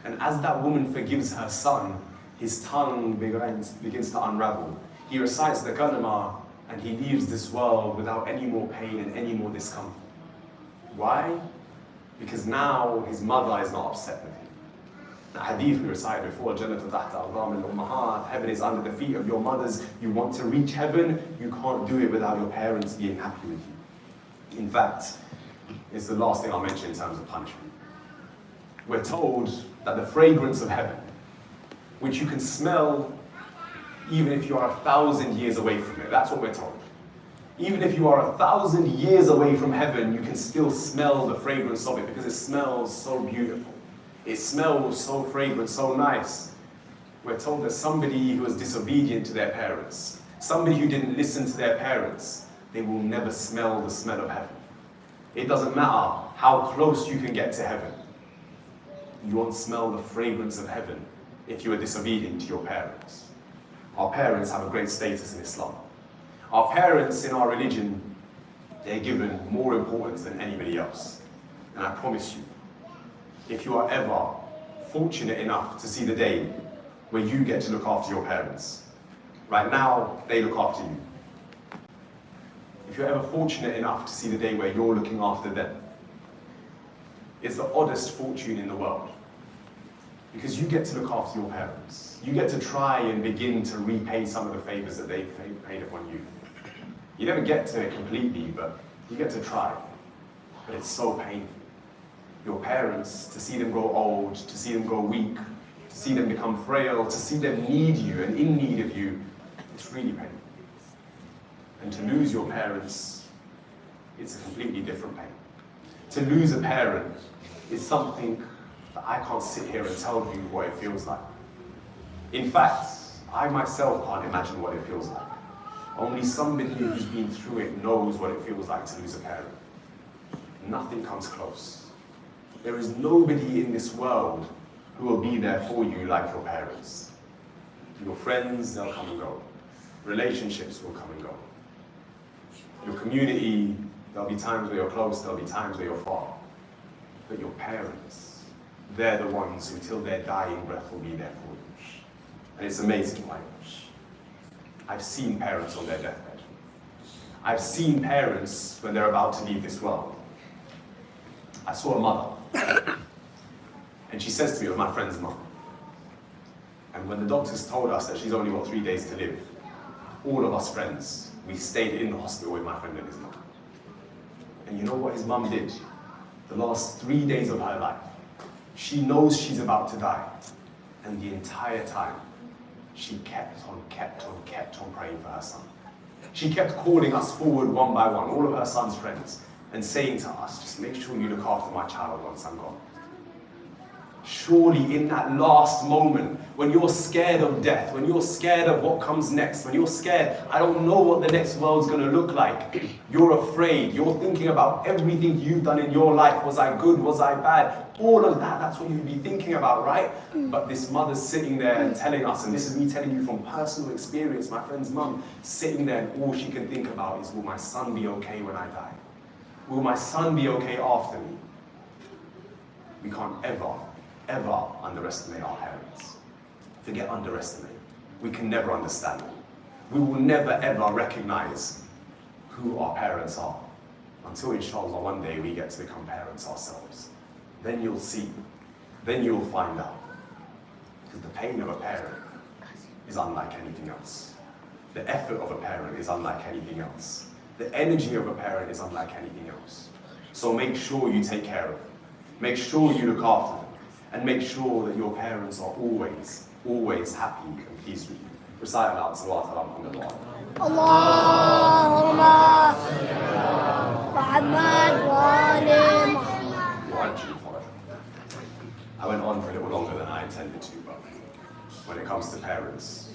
And as that woman forgives her son, his tongue begins to unravel. He recites the kalima and he leaves this world without any more pain and any more discomfort. Why? because now his mother is not upset with him. The hadith we recited before, Jannatu tahta aqdam al-ummahat, heaven is under the feet of your mothers. You want to reach heaven, you can't do it without your parents being happy with you. In fact, it's the last thing I'll mention in terms of punishment. We're told that the fragrance of heaven, which you can smell even if you are 1,000 years away from it, that's what we're told. Even if you are 1,000 years away from heaven, you can still smell the fragrance of it because it smells so beautiful. It smells so fragrant, so nice. We're told that somebody who was disobedient to their parents, somebody who didn't listen to their parents, they will never smell the smell of heaven. It doesn't matter how close you can get to heaven. You won't smell the fragrance of heaven if you are disobedient to your parents. Our parents have a great status in Islam. Our parents in our religion, they're given more importance than anybody else. And I promise you, if you are ever fortunate enough to see the day where you get to look after your parents, right now, they look after you. If you're ever fortunate enough to see the day where you're looking after them, it's the oddest fortune in the world. Because you get to look after your parents. You get to try and begin to repay some of the favors that they paid upon you. You never get to it completely, but you get to try. But it's so painful. Your parents, to see them grow old, to see them grow weak, to see them become frail, to see them need you and in need of you, it's really painful. And to lose your parents, it's a completely different pain. To lose a parent is something that I can't sit here and tell you what it feels like. In fact, I myself can't imagine what it feels like. Only somebody who's been through it knows what it feels like to lose a parent. Nothing comes close. There is nobody in this world who will be there for you like your parents. Your friends, they'll come and go. Relationships will come and go. Your community, there'll be times where you're close, there'll be times where you're far. But your parents, they're the ones who till their dying breath will be there for you. And it's amazing why. I've seen parents on their deathbed. I've seen parents when they're about to leave this world. I saw a mother. And she says to me, it was my friend's mom. And when the doctors told us that she's only got 3 days to live, all of us friends, we stayed in the hospital with my friend and his mom. And you know what his mum did? The last 3 days of her life, she knows she's about to die. And the entire time, she kept on praying for her son. She kept calling us forward one by one, all of her son's friends, and saying to us, just make sure you look after my child once I'm gone. Surely in that last moment, when you're scared of death, when you're scared of what comes next, when you're scared, I don't know what the next world's gonna look like, you're afraid, you're thinking about everything you've done in your life. Was I good? Was I bad? All of that, that's what you'd be thinking about, right? But this mother's sitting there and telling us, and this is me telling you from personal experience, my friend's mum, sitting there and all she can think about is, will my son be okay when I die? Will my son be okay after me? We can't ever underestimate our parents. Forget underestimate. We can never understand them. We will never ever recognize who our parents are until inshallah one day we get to become parents ourselves. Then you'll see, then you'll find out. Because the pain of a parent is unlike anything else. The effort of a parent is unlike anything else. The energy of a parent is unlike anything else. So make sure you take care of them. Make sure you look after them. And make sure that your parents are always happy and pleased with you. Recite aloud, salawat ala Muhammad. Allahumma Muhammad wa ali Muhammad. I went on for a little longer than I intended to, but when it comes to parents,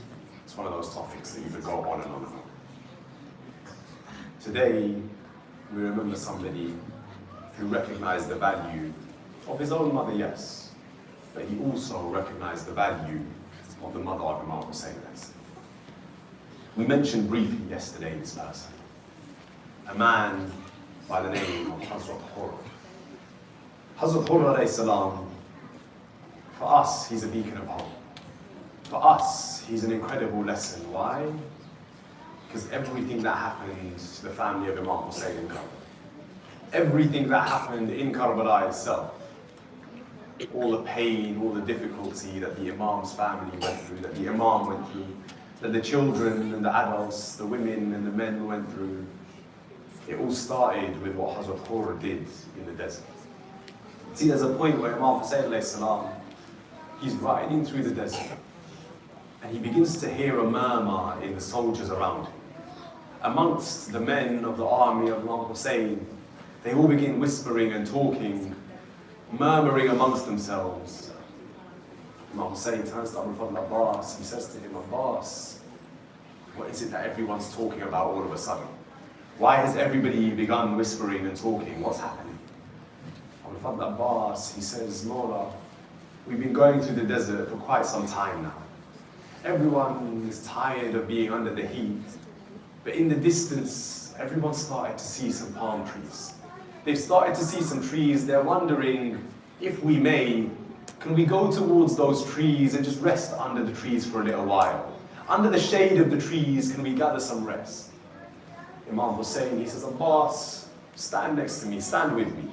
it's one of those topics that you could go on and on and on. Today, we remember somebody who recognized the value of his own mother, yes, but he also recognized the value of the mother of Imam Hussein. We mentioned briefly yesterday this person, a man by the name of Hazrat Hur. Hazrat Hur alayhi salam, for us, he's a beacon of hope. For us, he's an incredible lesson. Why? Because everything that happened to the family of Imam Hussein in Karbala, everything that happened in Karbala itself, all the pain, all the difficulty that the Imam's family went through, that the Imam went through, that the children and the adults, the women and the men went through, it all started with what Hazrat Hur did in the desert. See, there's a point where Imam Hussain alayhi salam, he's riding through the desert and he begins to hear a murmur in the soldiers around him. Amongst the men of the army of Imam Hussain, they all begin whispering and talking, murmuring amongst themselves. Imam Hussain turns to Abu Fadl Abbas, he says to him, Abbas, what is it that everyone's talking about all of a sudden? Why has everybody begun whispering and talking? What's happening? Abu Fadl Abbas, he says, Mawla, we've been going through the desert for quite some time now. Everyone is tired of being under the heat, but in the distance, everyone started to see some palm trees. They've started to see some trees. They're wondering, if we may, can we go towards those trees and just rest under the trees for a little while? Under the shade of the trees, can we gather some rest? Imam Hussain, he says, Abbas, stand next to me, stand with me.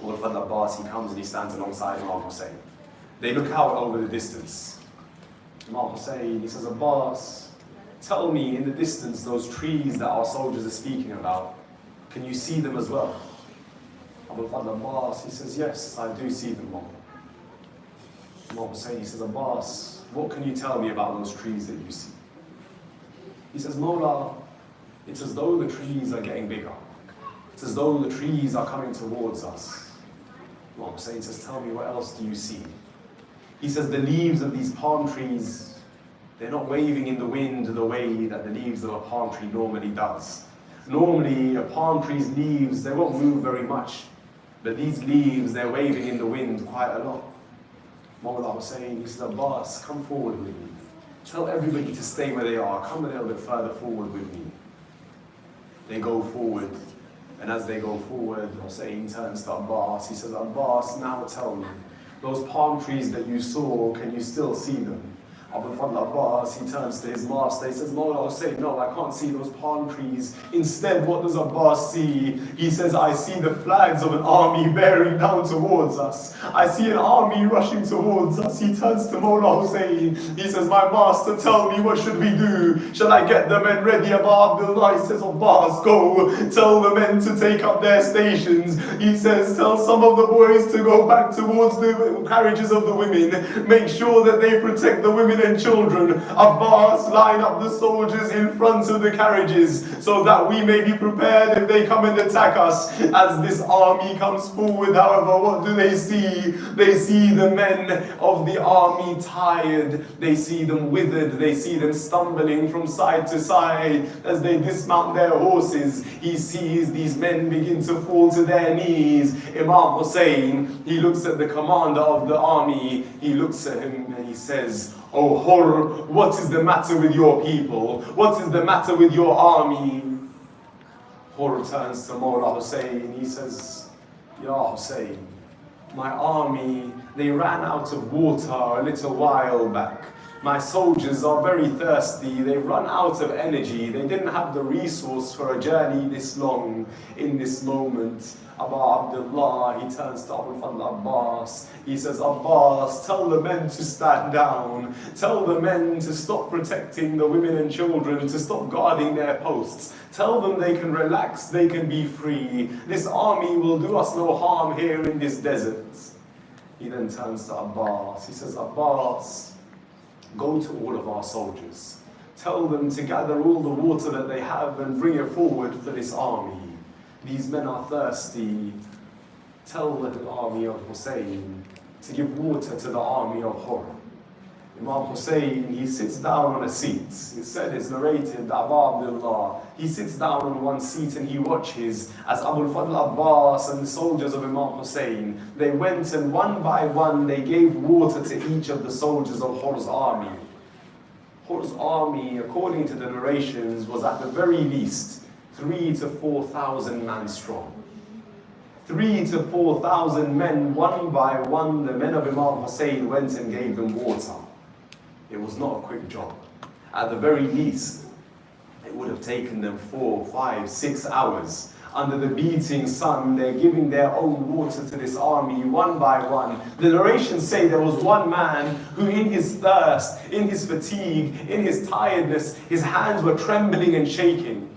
All of Fadl Abbas, he comes and he stands alongside Imam Hussain. They look out over the distance. Imam Hussain, he says, Abbas, tell me in the distance those trees that our soldiers are speaking about, can you see them as well? Abu Fadl Abbas, he says, yes, I do see them all. Imam Hussain, he says, Abbas, what can you tell me about those trees that you see? He says, Mawla, it's as though the trees are getting bigger. It's as though the trees are coming towards us. Imam Hussain says, tell me, what else do you see? He says, the leaves of these palm trees, they're not waving in the wind the way that the leaves of a palm tree normally does. Normally, a palm tree's leaves, they won't move very much. But these leaves, they're waving in the wind quite a lot. Mawla Hussain, he says, Abbas, come forward with me. Tell everybody to stay where they are. Come a little bit further forward with me. They go forward. And as they go forward, Hussain turns to Abbas. He says, Abbas, now tell me, those palm trees that you saw, can you still see them? Abu Fadl Abbas, he turns to his master, he says, Mawla Hussain, no, I can't see those palm trees. Instead, what does Abbas see? He says, I see the flags of an army bearing down towards us. I see an army rushing towards us. He turns to Mawla Hussain, he says, my master, tell me, what should we do? Shall I get the men ready? Abu Abdullah, he says, Abbas, go, tell the men to take up their stations. He says, tell some of the boys to go back towards the carriages of the women. Make sure that they protect the women and children. Abbas, line up the soldiers in front of the carriages so that we may be prepared if they come and attack us. As this army comes forward, however, what do they see? They see the men of the army tired. They see them withered. They see them stumbling from side to side as they dismount their horses. He sees these men begin to fall to their knees. Imam Hussain, he looks at the commander of the army. He looks at him and he says, Oh Hur, what is the matter with your people? What is the matter with your army? Hur turns to Mawla Hussain. He says, Ya Hussain, my army, they ran out of water a little while back. My soldiers are very thirsty. They've run out of energy. They didn't have the resource for a journey this long in this moment. Abu Abdullah, he turns to Abu Fadl Abbas. He says, Abbas, tell the men to stand down. Tell the men to stop protecting the women and children, to stop guarding their posts. Tell them they can relax, they can be free. This army will do us no harm here in this desert. He then turns to Abbas. He says, Abbas, go to all of our soldiers. Tell them to gather all the water that they have and bring it forward for this army. These men are thirsty. Tell the army of Hussain to give water to the army of Hur. Imam Hussain, he sits down on a seat. It said, it's narrated that Abu Abdullah, he sits down on one seat and he watches as Abu Fadl Abbas and the soldiers of Imam Hussain, they went and one by one they gave water to each of the soldiers of Hur's army. Hur's army, according to the narrations, was at the very least 3,000 to 4,000 men strong. 3,000 to 4,000 men, one by one, the men of Imam Hussain went and gave them water. It was not a quick job. At the very least, it would have taken them 4, 5, 6 hours. under the beating sun. They're giving their own water to this army one by one. The narrations say there was one man who, in his thirst, in his fatigue, in his tiredness, his hands were trembling and shaking.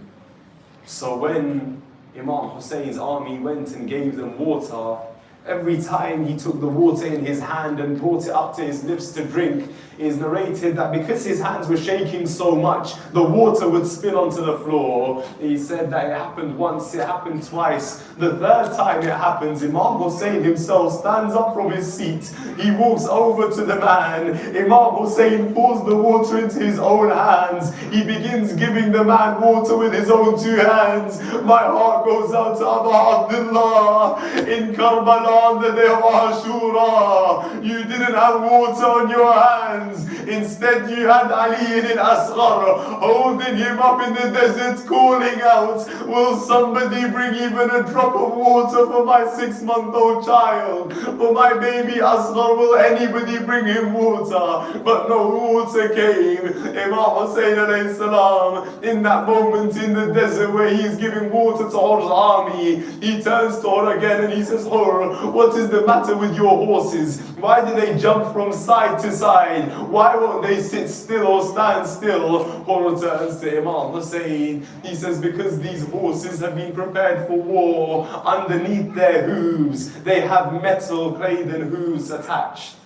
So when Imam Hussein's army went and gave them water, every time he took the water in his hand and brought it up to his lips to drink, it is narrated that because his hands were shaking so much, the water would spill onto the floor. He said that it happened once, it happened twice. The third time it happens, Imam Hussein himself stands up from his seat. He walks over to the man. Imam Hussein pours the water into his own hands. He begins giving the man water with his own two hands. My heart goes out to Abu Abdullah in Karbala on the day of Ashura. You didn't have water on your hands. Instead you had Ali in Asghar holding him up in the desert calling out, will somebody bring even a drop of water for my 6-month-old child? For my baby Asghar, will anybody bring him water? But no water came. Imam Hussein alayhi salam, in that moment in the desert where he's giving water to Hur's army, he turns to Hur again and he says, Hur, what is the matter with your horses? Why do they jump from side to side? Why won't they sit still or stand still? Hur turns to Imam Hussein. He says, because these horses have been prepared for war. Underneath their hooves, they have metal claden hooves attached.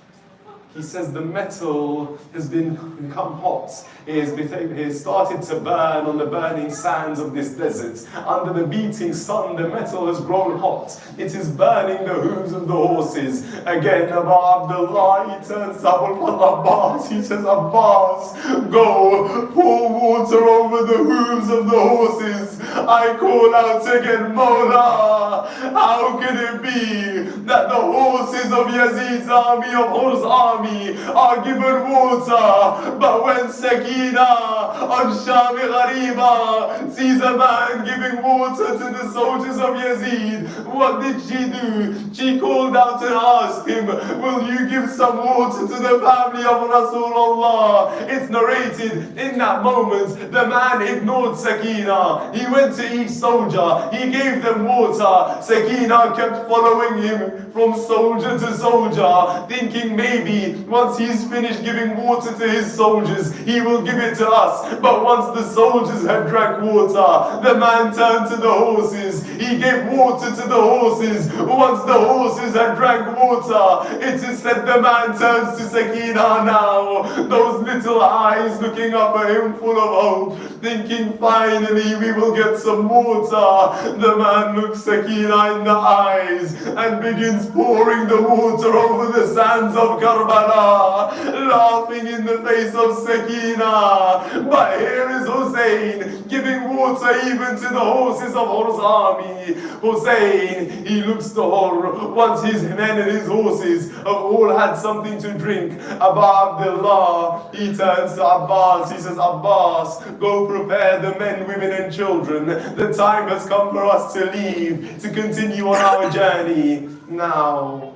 He says the metal has become hot. It has started to burn on the burning sands of this desert. Under the beating sun, the metal has grown hot. It is burning the hooves of the horses. Again, Abu Abdullah, he turns to Abu Abbas. He says, Abbas, go, pour water over the hooves of the horses. I call out again, Mawla, how can it be that the horses of Yazid's army, of Hur's army, are given water, but when Sakina on Shami Ghariba sees a man giving water to the soldiers of Yazid, what did she do? She called out and asked him, will you give some water to the family of Rasulullah? It's narrated in that moment, the man ignored Sakina. He went to each soldier, he gave them water. Sakina kept following him from soldier to soldier, thinking maybe once he's finished giving water to his soldiers, he will give it to us. But once the soldiers had drank water, the man turned to the horses. He gave water to the horses. Once the horses had drank water, it is said the man turns to Sakina now, those little eyes looking up at him full of hope, thinking finally we will get some water. The man looks Sakina in the eyes and begins pouring the water over the sands of Karbala, laughing in the face of Sakina. But here is Hussein giving water even to the horses of Hur's army. Hussein, he looks to Hur. Once his men and his horses have all had something to drink, Abu Abdullah, he turns to Abbas. He says, Abbas, go prepare the men, women and children. The time has come for us to leave, to continue on our journey. Now,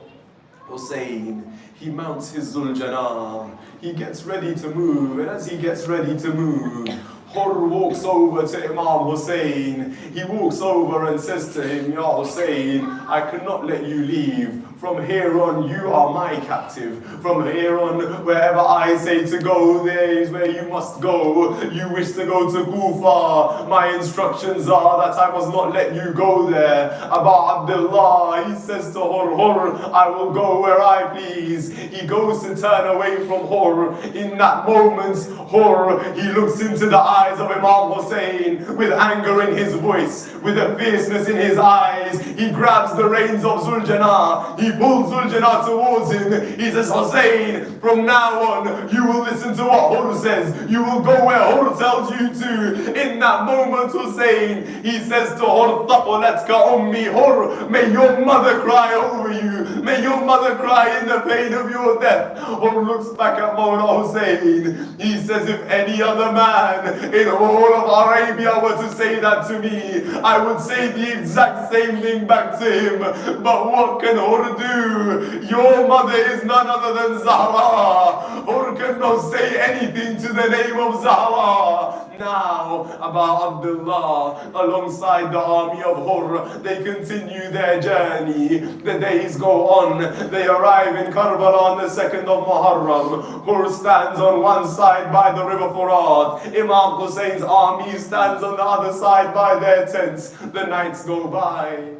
Hussein, he mounts his Zuljanah. He gets ready to move, and as he gets ready to move, Hur walks over to Imam Hussein. He walks over and says to him, Ya Hussein, I cannot let you leave. From here on, you are my captive. From here on, wherever I say to go, there is where you must go. You wish to go to Kufa. My instructions are that I must not let you go there. Abu Abdullah, he says to Hur, I will go where I please. He goes to turn away from Hur. In that moment, Hur, he looks into the eyes of Imam Hussein with anger in his voice, with a fierceness in his eyes. He grabs the reins of Zuljanah. He pulls Zuljanah towards him. He says, Hussein, from now on, you will listen to what Hur says. You will go where Hur tells you to. In that moment, Hussein, he says to Hur, Taqalatka ummi, Hur, may your mother cry over you. May your mother cry in the pain of your death. Hur looks back at Mawla Hussein. He says, if any other man in all of Arabia were to say that to me, I would say the exact same thing back to him. But what can Hur do do. Your mother is none other than Zahra. Hur cannot say anything to the name of Zahra. Now, about Abdullah, alongside the army of Hur, they continue their journey. The days go on. They arrive in Karbala on the 2nd of Muharram. Hur stands on one side by the river Furat. Imam Hussein's army stands on the other side by their tents. The nights go by.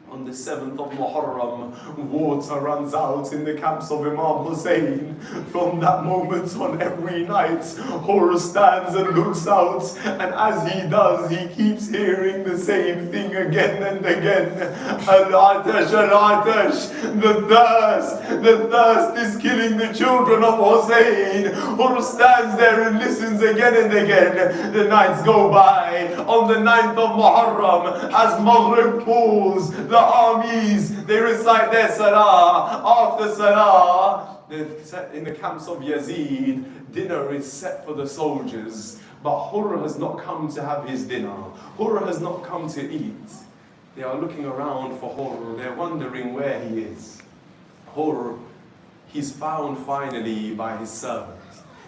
On the 7th of Muharram, water runs out in the camps of Imam Hussein. From that moment on, every night, Hur stands and looks out, and as he does, he keeps hearing the same thing again and again. Al-Atash, Al-Atash, the thirst is killing the children of Hussein. Hur stands there and listens again and again. The nights go by. On the 9th of Muharram, as Maghrib falls, the armies, they recite their salah. After salah, in the camps of Yazid, dinner is set for the soldiers. But Hur has not come to have his dinner. Hur has not come to eat. They are looking around for Hur. They're wondering where he is. Hur, he's found finally by his servant.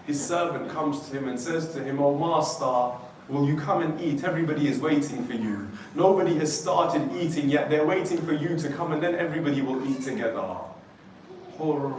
His servant comes to him and says to him, "Oh master, will you come and eat? Everybody is waiting for you. Nobody has started eating yet. They're waiting for you to come, and then everybody will eat together." Hur,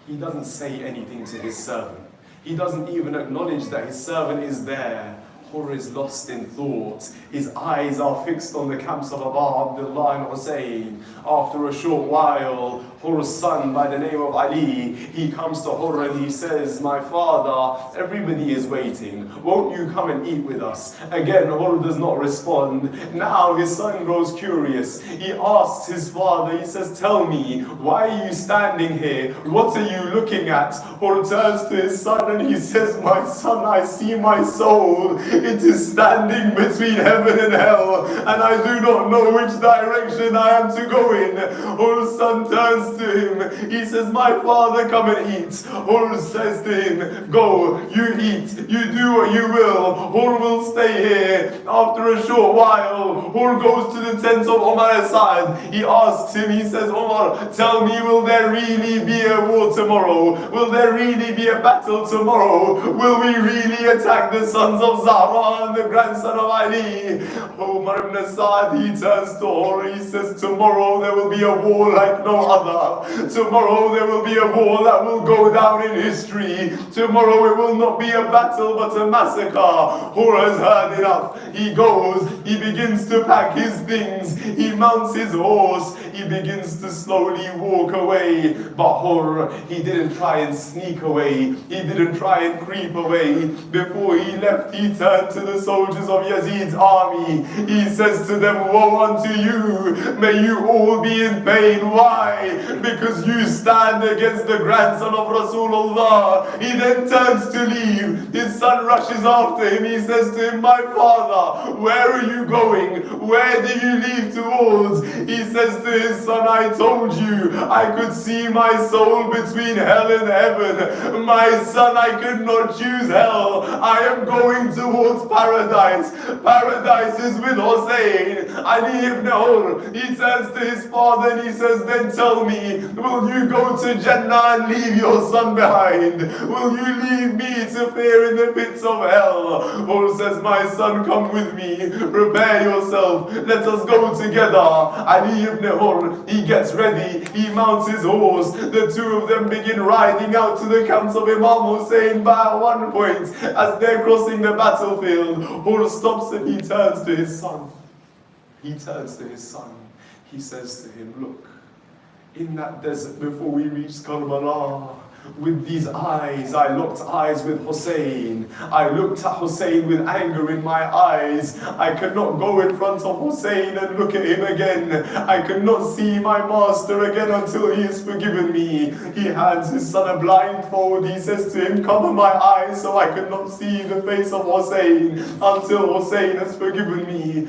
he doesn't say anything to his servant. He doesn't even acknowledge that his servant is there. Hur is lost in thought. His eyes are fixed on the camps of Aba Abdullah and Hussein. After a short while, Hur's son by the name of Ali, he comes to Hur and he says, "My father, everybody is waiting. Won't you come and eat with us?" Again, Hur does not respond. Now his son grows curious. He asks his father, he says, "Tell me, why are you standing here? What are you looking at?" Hur turns to his son and he says, "My son, I see my soul. It is standing between heaven and hell, and I do not know which direction I am to go in." Hur's son turns to him. He says, "My father, come and eat." Hur says to him, "Go, you eat, you do what you will. Hur will stay here." After a short while, Hur goes to the tent of Omar Asad. He asks him, he says, "Omar, tell me, will there really be a war tomorrow? Will there really be a battle tomorrow? Will we really attack the sons of Zahra and the grandson of Ali?" Omar ibn Asad, he turns to Hur, he says, "Tomorrow there will be a war like no other. Tomorrow there will be a war that will go down in history. Tomorrow it will not be a battle but a massacre." Hur has heard enough. He goes, he begins to pack his things, he mounts his horse, he begins to slowly walk away. But Hur, he didn't try and sneak away, he didn't try and creep away. Before he left, he turned to the soldiers of Yazid's army. He says to them, "Woe unto you, may you all be in pain." Why? Because you stand against the grandson of Rasulullah. He then turns to leave. His son rushes after him. He says to him, "My father, where are you going? Where do you leave towards?" He says to his son, "I told you I could see my soul between hell and heaven. My son, I could not choose hell. I am going towards paradise. Paradise is with Hussein." Ali ibn Hur, he turns to his father and he says, "Then tell me, will you go to Jannah and leave your son behind? Will you leave me to fear in the pits of hell?" Hur says, "My son, come with me. Prepare yourself. Let us go together." Ali ibn Hur, he gets ready. He mounts his horse. The two of them begin riding out to the camps of Imam Hussein. By one point, as they're crossing the battlefield, Hur stops and he turns to his son. He turns to his son. He says to him, "Look, in that desert before we reached Karbala, with these eyes, I locked eyes with Hussein. I looked at Hussein with anger in my eyes. I could not go in front of Hussein and look at him again. I could not see my master again until he has forgiven me." He hands his son a blindfold. He says to him, "Cover my eyes so I could not see the face of Hussein until Hussein has forgiven me."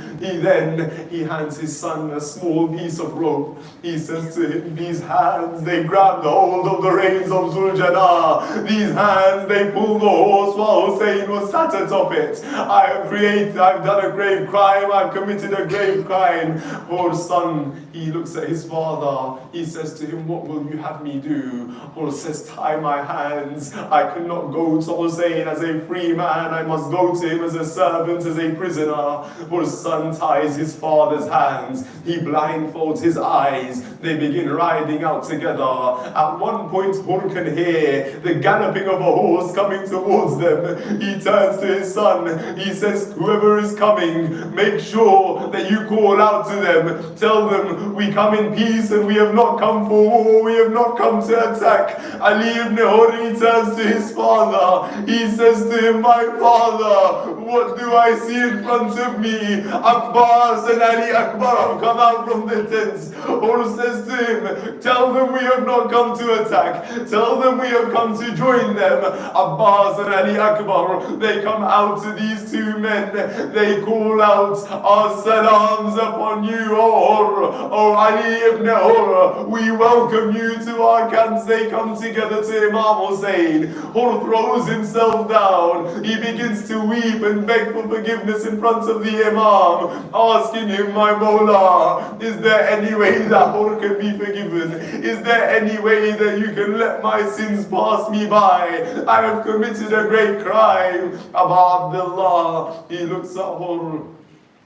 He hands his son a small piece of rope. He says to him, "These hands, they grabbed hold of the reins of Zul Janah. These hands, they pulled the horse while Hussein was sat atop it. I've done a grave crime, I've committed a grave crime. Poor son, he looks at his father, he says to him, what will you have me do? Or says, tie my hands. I cannot go to Hussein as a free man, I must go to him as a servant, as a prisoner. Or son ties his father's hands, he blindfolds his eyes, they begin riding out together. At one point, Hur can hear the galloping of a horse coming towards them. He turns to his son, he says, whoever is coming, make sure that you call out to them. Tell them, we come in peace and we have not come for war, we have not come to attack. Ali ibn Hur turns to his father, he says to him, my father, what do I see in front of me? Abbas and Ali Akbar have come out from the tents. Hur says to him, tell them we have not come to attack, tell them we have come to join them. Abbas and Ali Akbar, they come out to these two men, they call out, our salams upon you, O Ali ibn Hur, we welcome you to our camps. They come together to Imam Hussein. Hur throws himself down, he begins to weep and beg for forgiveness in front of the Imam, asking him, my Mawla, is there any way that Hur can be forgiven? Is there any way that you can let my sins pass me by? I have committed a great crime. Abu Abdullah, he looks at Hur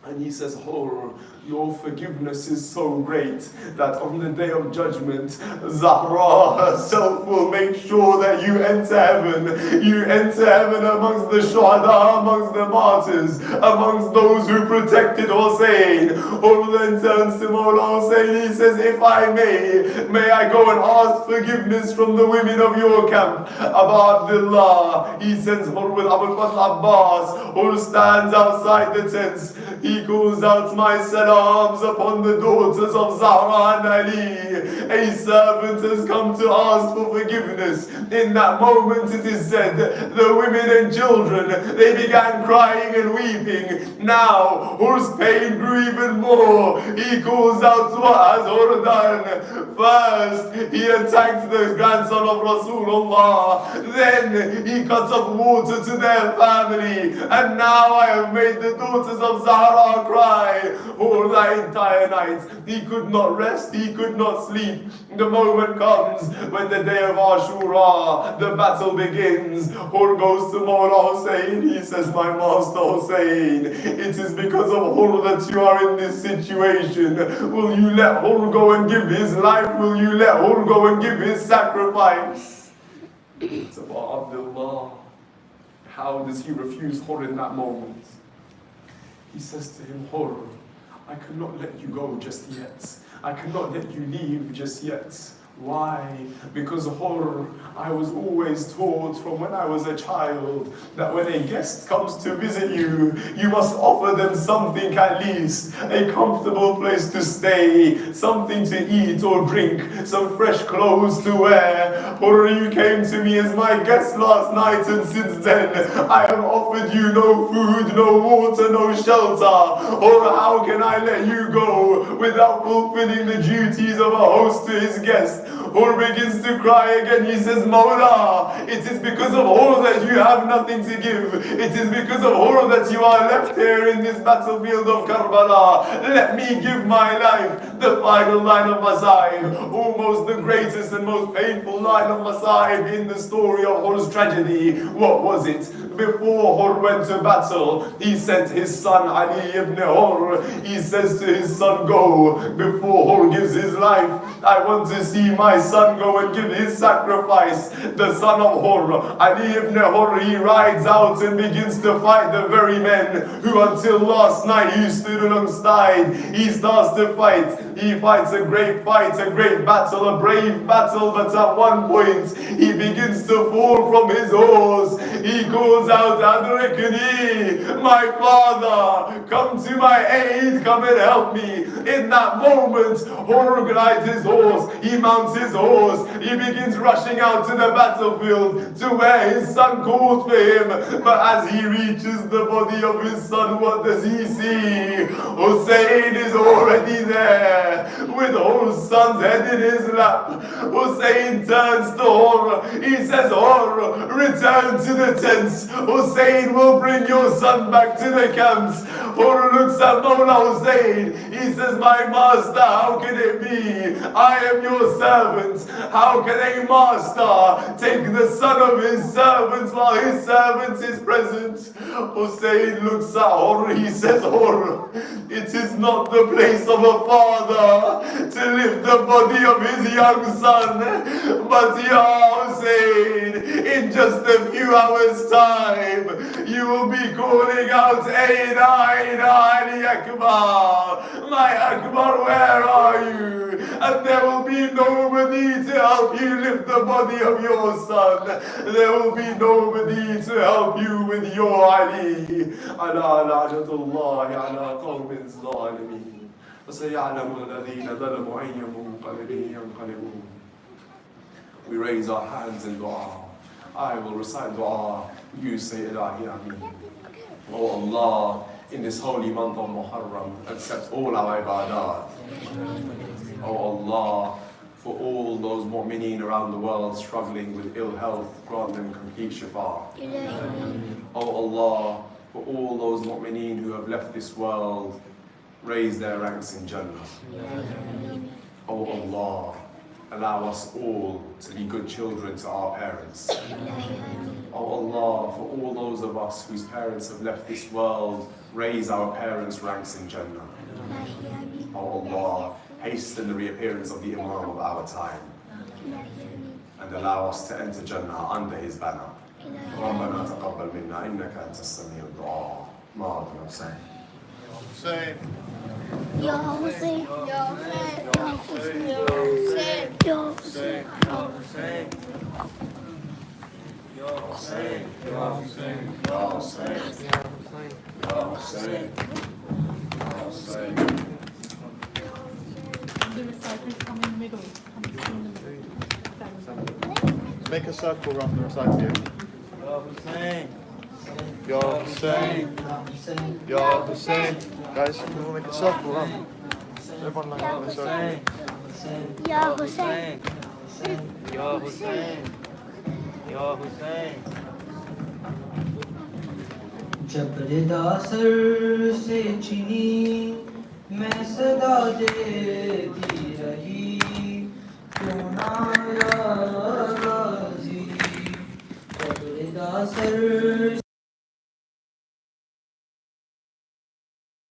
and he says, Hur, your forgiveness is so great that on the day of judgment, Zahra herself will make sure that you enter heaven. You enter heaven amongst the shuhada, amongst the martyrs, amongst those who protected Hussein. Hur then turns to Mawla Hussein, he says, if I may I go and ask forgiveness from the women of your camp? Abu Abdullah, he sends Hur with Abu Fadl Abbas. Hur stands outside the tents, he calls out, my salams upon the daughters of Zahra and Ali. A servant has come to ask for forgiveness. In that moment it is said, the women and children, they began crying and weeping. Now Hur's pain grew even more. He calls out, what has Hur done? First he attacked the grandson of Rasulullah, then he cut off water to their family, and now I have made the daughters of Zahra cry. Hur, that entire night, he could not rest, he could not sleep. The moment comes when the day of Ashura, the battle begins. Hur goes to Mawla Hussein, he says, my master Hussein, it is because of Hur that you are in this situation. Will you let Hur go and give his life? Will you let Hur go and give his sacrifice? It's about Abdullah. How does he refuse Hur in that moment? He says to him, Hur, I cannot let you go just yet. I cannot let you leave just yet. Why? Because Hur, I was always taught from when I was a child that when a guest comes to visit you, you must offer them something at least, a comfortable place to stay, something to eat or drink, some fresh clothes to wear. Hur, you came to me as my guest last night, and since then I have offered you no food, no water, no shelter. Hur, how can I let you go without fulfilling the duties of a host to his guest? Hur begins to cry again. He says, Mawla, it is because of Hur that you have nothing to give. It is because of Hur that you are left here in this battlefield of Karbala. Let me give my life. The final line of Masa'ib, almost the greatest and most painful line of Masa'ib in the story of Hur's tragedy. What was it? Before Hur went to battle, he sent his son Ali ibn Hur. He says to his son, go. Before Hur gives his life, I want to see my son go and give his sacrifice. The son of Hur, Ali ibn Hur, he rides out and begins to fight the very men who until last night he stood alongside. He starts to fight. He fights a great fight, a great battle, a brave battle, but at one point he begins to fall from his horse. He calls out, Adrikni, my father, come to my aid, come and help me. In that moment, Hur rides his horse, he mounts his his horse. He begins rushing out to the battlefield to where his son called for him. But as he reaches the body of his son, what does he see? Hussein is already there with his son's head in his lap. Hussein turns to Hur. He says, Hur, return to the tents. Hussein will bring your son back to the camps. Hur looks at Mawla Hussein. He says, my master, how can it be? I am your servant. How can a master take the son of his servant while his servant is present? Hussein looks at Hur. He says, Hur, it is not the place of a father to lift the body of his young son. But Ya Hussein, in just a few hours' time, you will be calling out, Aina, Aina, Ali Akbar. My Akbar, where are you? And there will be nobody to help you lift the body of your son. There will be nobody to help you with your Ali. Ala la'natullahi ala qawmin zalimin. وَسَيَعْلَمُ الَّذِينَ ظَلَمُوا أَيَّ مُنقَلِبٍ يَنقَلِبُونَ. We raise our hands in dua. I will recite dua. You say Ilahi Ameen. Oh Allah, in this holy month of Muharram, accept all our ibadat. Oh Allah, for all those mu'mineen around the world struggling with ill health, grant them complete shifa. Oh Allah, for all those mu'mineen who have left this world, raise their ranks in Jannah. Oh Allah, allow us all to be good children to our parents. Oh Allah, for all those of us whose parents have left this world, raise our parents' ranks in Jannah. Oh Allah, hasten the reappearance of the Imam of our time and allow us to enter Jannah under his banner. رَبَّنَا تَقَبَّلْ مِنَّا إِنَّكَ أَنْتَ السَّمِيعُ الدُّعَاء. مَا Hussein. Hussein. Ya Hussein. Ya Hussein. Ya Hussein. Ya Hussein. Ya Hussein. Ya Hussein. Ya Hussein. Ya Hussein. Ya Hussein. Ya Hussein. The reciters come in the middle. Make a circle around the recitative. Ya Hussein. Ya Hussein. Ya Hussein. Guys, we'll make a circle around. Everyone line up in a circle. Ya Hussein. Ya Hussein. Ya Hussein. जब रिदा sir से चीनी मैं सदा देती रही क्यों ना राजी जब रिदा सर